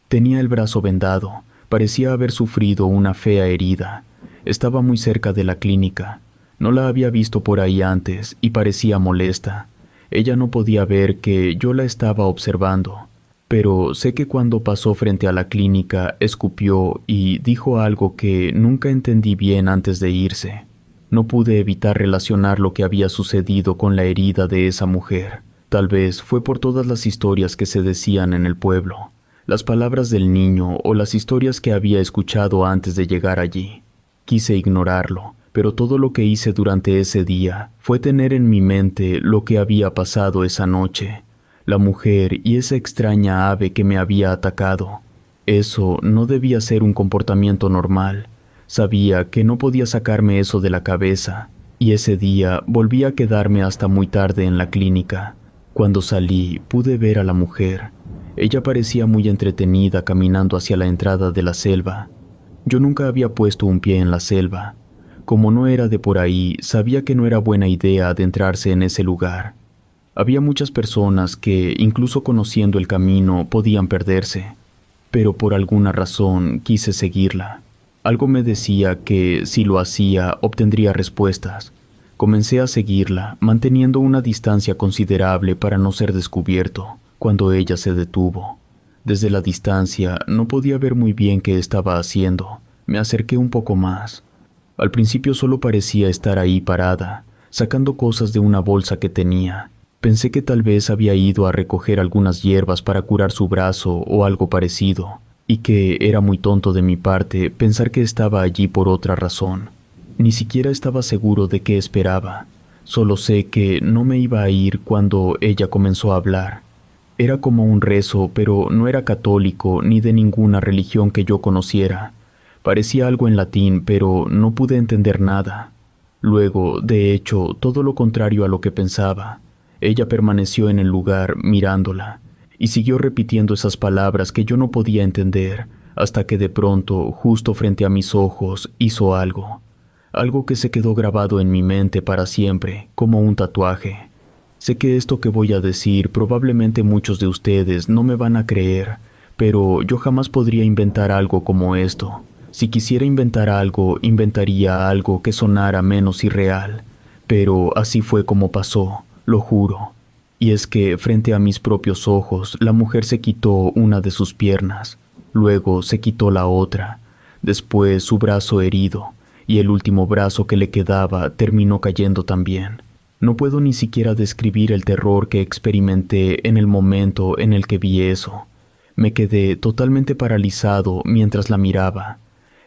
Tenía el brazo vendado, parecía haber sufrido una fea herida. Estaba muy cerca de la clínica. No la había visto por ahí antes y parecía molesta. Ella no podía ver que yo la estaba observando, pero sé que cuando pasó frente a la clínica escupió y dijo algo que nunca entendí bien antes de irse. No pude evitar relacionar lo que había sucedido con la herida de esa mujer. Tal vez fue por todas las historias que se decían en el pueblo, las palabras del niño o las historias que había escuchado antes de llegar allí. Quise ignorarlo, pero todo lo que hice durante ese día fue tener en mi mente lo que había pasado esa noche, la mujer y esa extraña ave que me había atacado. Eso no debía ser un comportamiento normal. Sabía que no podía sacarme eso de la cabeza, y ese día volví a quedarme hasta muy tarde en la clínica. Cuando salí, pude ver a la mujer. Ella parecía muy entretenida caminando hacia la entrada de la selva. Yo nunca había puesto un pie en la selva. Como no era de por ahí, sabía que no era buena idea adentrarse en ese lugar. Había muchas personas que, incluso conociendo el camino, podían perderse, pero por alguna razón quise seguirla. Algo me decía que, si lo hacía, obtendría respuestas. Comencé a seguirla, manteniendo una distancia considerable para no ser descubierto, cuando ella se detuvo. Desde la distancia no podía ver muy bien qué estaba haciendo. Me acerqué un poco más. Al principio solo parecía estar ahí parada, sacando cosas de una bolsa que tenía. Pensé que tal vez había ido a recoger algunas hierbas para curar su brazo o algo parecido, y que era muy tonto de mi parte pensar que estaba allí por otra razón. Ni siquiera estaba seguro de qué esperaba. Solo sé que no me iba a ir cuando ella comenzó a hablar. Era como un rezo, pero no era católico ni de ninguna religión que yo conociera. Parecía algo en latín, pero no pude entender nada. Luego, de hecho, todo lo contrario a lo que pensaba. Ella permaneció en el lugar mirándola y siguió repitiendo esas palabras que yo no podía entender, hasta que de pronto, justo frente a mis ojos, hizo algo. Algo que se quedó grabado en mi mente para siempre, como un tatuaje. Sé que esto que voy a decir probablemente muchos de ustedes no me van a creer, pero yo jamás podría inventar algo como esto. Si quisiera inventar algo, inventaría algo que sonara menos irreal. Pero así fue como pasó, lo juro. Y es que frente a mis propios ojos, la mujer se quitó una de sus piernas. Luego se quitó la otra. Después su brazo herido. Y el último brazo que le quedaba terminó cayendo también. No puedo ni siquiera describir el terror que experimenté en el momento en el que vi eso. Me quedé totalmente paralizado mientras la miraba.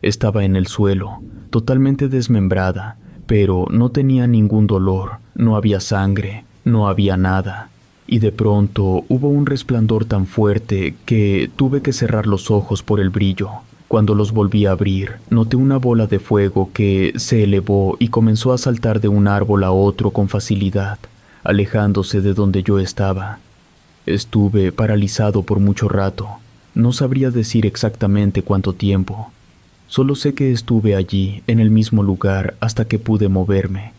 Estaba en el suelo, totalmente desmembrada, pero no tenía ningún dolor, no había sangre, no había nada. Y de pronto hubo un resplandor tan fuerte que tuve que cerrar los ojos por el brillo. Cuando los volví a abrir, noté una bola de fuego que se elevó y comenzó a saltar de un árbol a otro con facilidad, alejándose de donde yo estaba. Estuve paralizado por mucho rato. No sabría decir exactamente cuánto tiempo. Solo sé que estuve allí, en el mismo lugar, hasta que pude moverme.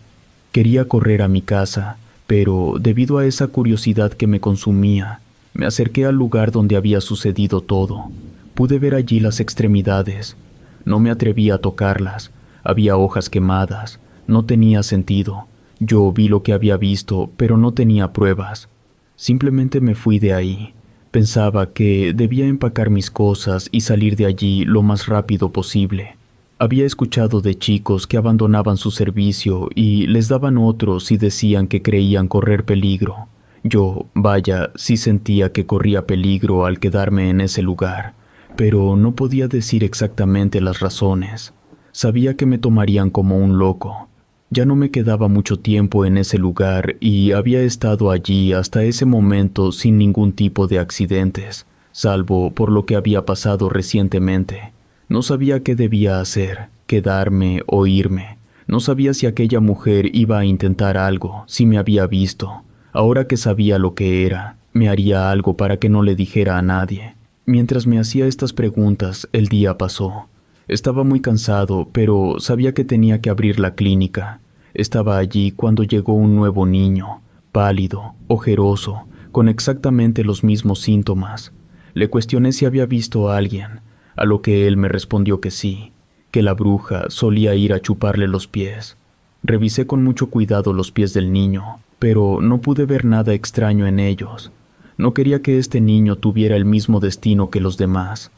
Quería correr a mi casa, pero debido a esa curiosidad que me consumía, me acerqué al lugar donde había sucedido todo. Pude ver allí las extremidades. No me atreví a tocarlas. Había hojas quemadas. No tenía sentido. Yo vi lo que había visto, pero no tenía pruebas. Simplemente me fui de ahí. Pensaba que debía empacar mis cosas y salir de allí lo más rápido posible. Había escuchado de chicos que abandonaban su servicio y les daban otros y decían que creían correr peligro. Yo, vaya, sí sentía que corría peligro al quedarme en ese lugar, pero no podía decir exactamente las razones. Sabía que me tomarían como un loco. Ya no me quedaba mucho tiempo en ese lugar y había estado allí hasta ese momento sin ningún tipo de accidentes, salvo por lo que había pasado recientemente. No sabía qué debía hacer, quedarme o irme. No sabía si aquella mujer iba a intentar algo, si me había visto. Ahora que sabía lo que era, Me haría algo para que no le dijera a nadie. Mientras me hacía estas preguntas, el día pasó. Estaba muy cansado, pero sabía que tenía que abrir la clínica. Estaba allí cuando llegó un nuevo niño, pálido, ojeroso, con exactamente los mismos síntomas. Le cuestioné si había visto a alguien, a lo que él me respondió que sí, que la bruja solía ir a chuparle los pies. Revisé con mucho cuidado los pies del niño, pero no pude ver nada extraño en ellos. No quería que este niño tuviera el mismo destino que los demás.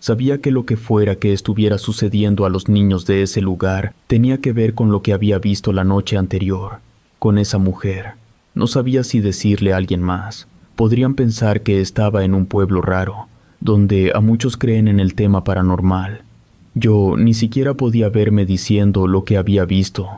Sabía que lo que fuera que estuviera sucediendo a los niños de ese lugar tenía que ver con lo que había visto la noche anterior, con esa mujer. No sabía si decirle a alguien más. Podrían pensar que estaba en un pueblo raro, donde a muchos creen en el tema paranormal. Yo ni siquiera podía verme diciendo lo que había visto.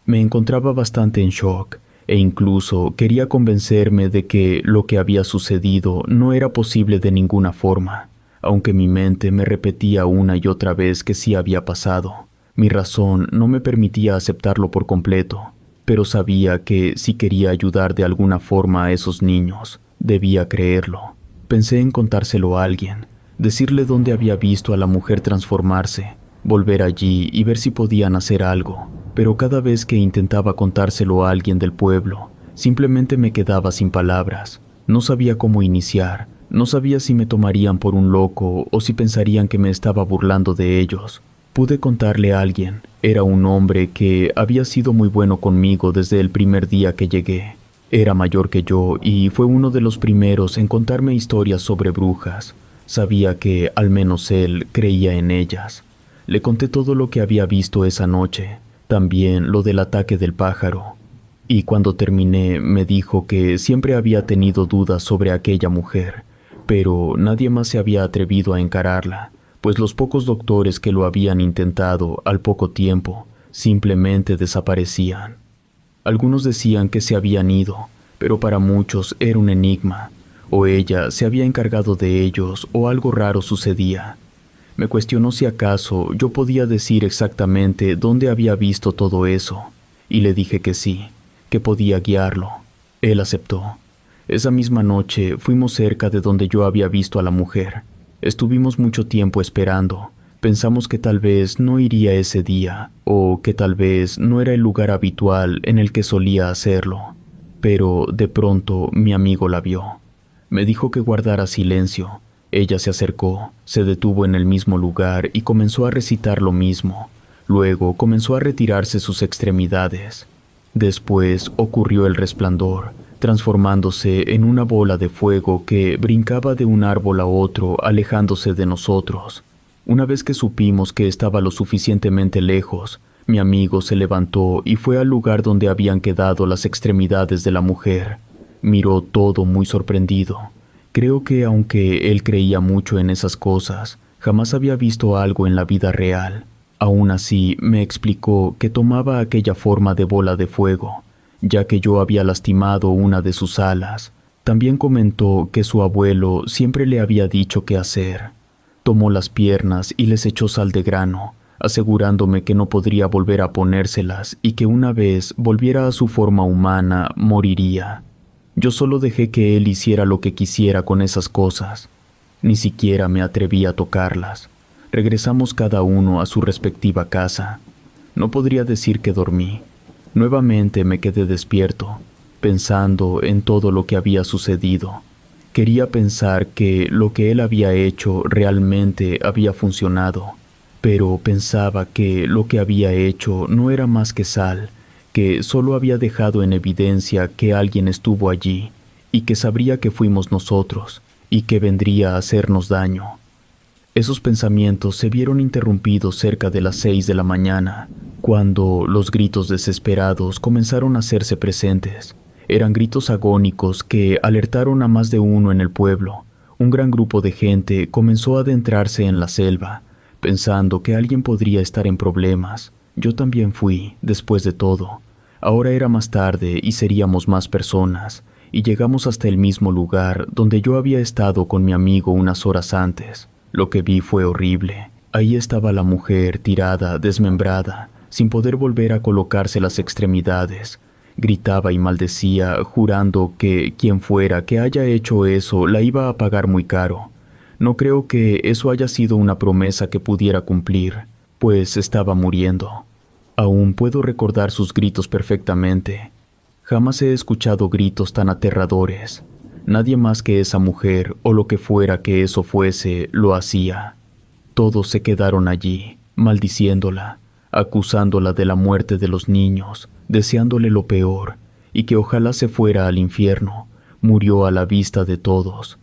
Me encontraba bastante en shock, e incluso quería convencerme de que lo que había sucedido no era posible de ninguna forma, aunque mi mente me repetía una y otra vez que sí había pasado. Mi razón no me permitía aceptarlo por completo, pero sabía que si quería ayudar de alguna forma a esos niños, debía creerlo. Pensé en contárselo a alguien, decirle dónde había visto a la mujer transformarse, volver allí y ver si podían hacer algo. Pero cada vez que intentaba contárselo a alguien del pueblo, simplemente me quedaba sin palabras. No sabía cómo iniciar, no sabía si me tomarían por un loco o si pensarían que me estaba burlando de ellos. Pude contarle a alguien. Era un hombre que había sido muy bueno conmigo desde el primer día que llegué. Era mayor que yo y fue uno de los primeros en contarme historias sobre brujas. Sabía que, al menos él, creía en ellas. Le conté todo lo que había visto esa noche. También lo del ataque del pájaro. Y cuando terminé me dijo que siempre había tenido dudas sobre aquella mujer, pero nadie más se había atrevido a encararla, pues los pocos doctores que lo habían intentado al poco tiempo simplemente desaparecían. Algunos decían que se habían ido, pero para muchos era un enigma, o ella se había encargado de ellos o algo raro sucedía. Me cuestionó si acaso yo podía decir exactamente dónde había visto todo eso, y le dije que sí, que podía guiarlo. Él aceptó. Esa misma noche fuimos cerca de donde yo había visto a la mujer. Estuvimos mucho tiempo esperando. Pensamos que tal vez no iría ese día, o que tal vez no era el lugar habitual en el que solía hacerlo. Pero de pronto mi amigo la vio. Me dijo que guardara silencio. Ella se acercó, se detuvo en el mismo lugar y comenzó a recitar lo mismo. Luego comenzó a retirarse sus extremidades. Después ocurrió el resplandor, transformándose en una bola de fuego que brincaba de un árbol a otro, alejándose de nosotros. Una vez que supimos que estaba lo suficientemente lejos, mi amigo se levantó y fue al lugar donde habían quedado las extremidades de la mujer. Miró todo muy sorprendido. Creo que aunque él creía mucho en esas cosas, jamás había visto algo en la vida real. Aún así, me explicó que tomaba aquella forma de bola de fuego, ya que yo había lastimado una de sus alas. También comentó que su abuelo siempre le había dicho qué hacer. Tomó las piernas y les echó sal de grano, asegurándome que no podría volver a ponérselas y que una vez volviera a su forma humana, moriría. Yo solo dejé que él hiciera lo que quisiera con esas cosas. Ni siquiera me atreví a tocarlas. Regresamos cada uno a su respectiva casa. No podría decir que dormí. Nuevamente me quedé despierto, pensando en todo lo que había sucedido. Quería pensar que lo que él había hecho realmente había funcionado, pero pensaba que lo que había hecho no era más que sal, que solo había dejado en evidencia que alguien estuvo allí y que sabría que fuimos nosotros y que vendría a hacernos daño. Esos pensamientos se vieron interrumpidos cerca de las 6 de la mañana, cuando los gritos desesperados comenzaron a hacerse presentes. Eran gritos agónicos que alertaron a más de uno en el pueblo. Un gran grupo de gente comenzó a adentrarse en la selva, pensando que alguien podría estar en problemas. Yo también fui, después de todo. Ahora era más tarde y seríamos más personas, y llegamos hasta el mismo lugar donde yo había estado con mi amigo unas horas antes. Lo que vi fue horrible. Ahí estaba la mujer tirada, desmembrada, sin poder volver a colocarse las extremidades. Gritaba y maldecía, jurando que quien fuera que haya hecho eso la iba a pagar muy caro. No creo que eso haya sido una promesa que pudiera cumplir, pues estaba muriendo. Aún puedo recordar sus gritos perfectamente. Jamás he escuchado gritos tan aterradores. Nadie más que esa mujer, o lo que fuera que eso fuese, lo hacía. Todos se quedaron allí, maldiciéndola, acusándola de la muerte de los niños, deseándole lo peor, y que ojalá se fuera al infierno. Murió a la vista de todos.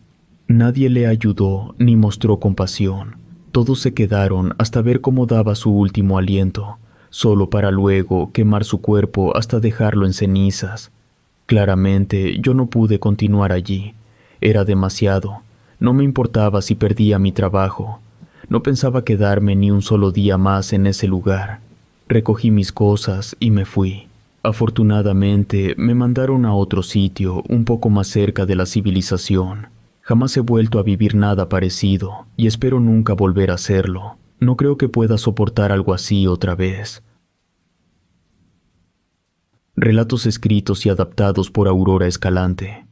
Nadie le ayudó ni mostró compasión. Todos se quedaron hasta ver cómo daba su último aliento, solo para luego quemar su cuerpo hasta dejarlo en cenizas. Claramente yo no pude continuar allí. Era demasiado. No me importaba si perdía mi trabajo. No pensaba quedarme ni un solo día más en ese lugar. Recogí mis cosas y me fui. Afortunadamente me mandaron a otro sitio un poco más cerca de la civilización. Jamás he vuelto a vivir nada parecido y espero nunca volver a hacerlo. No creo que pueda soportar algo así otra vez. Relatos escritos y adaptados por Aurora Escalante.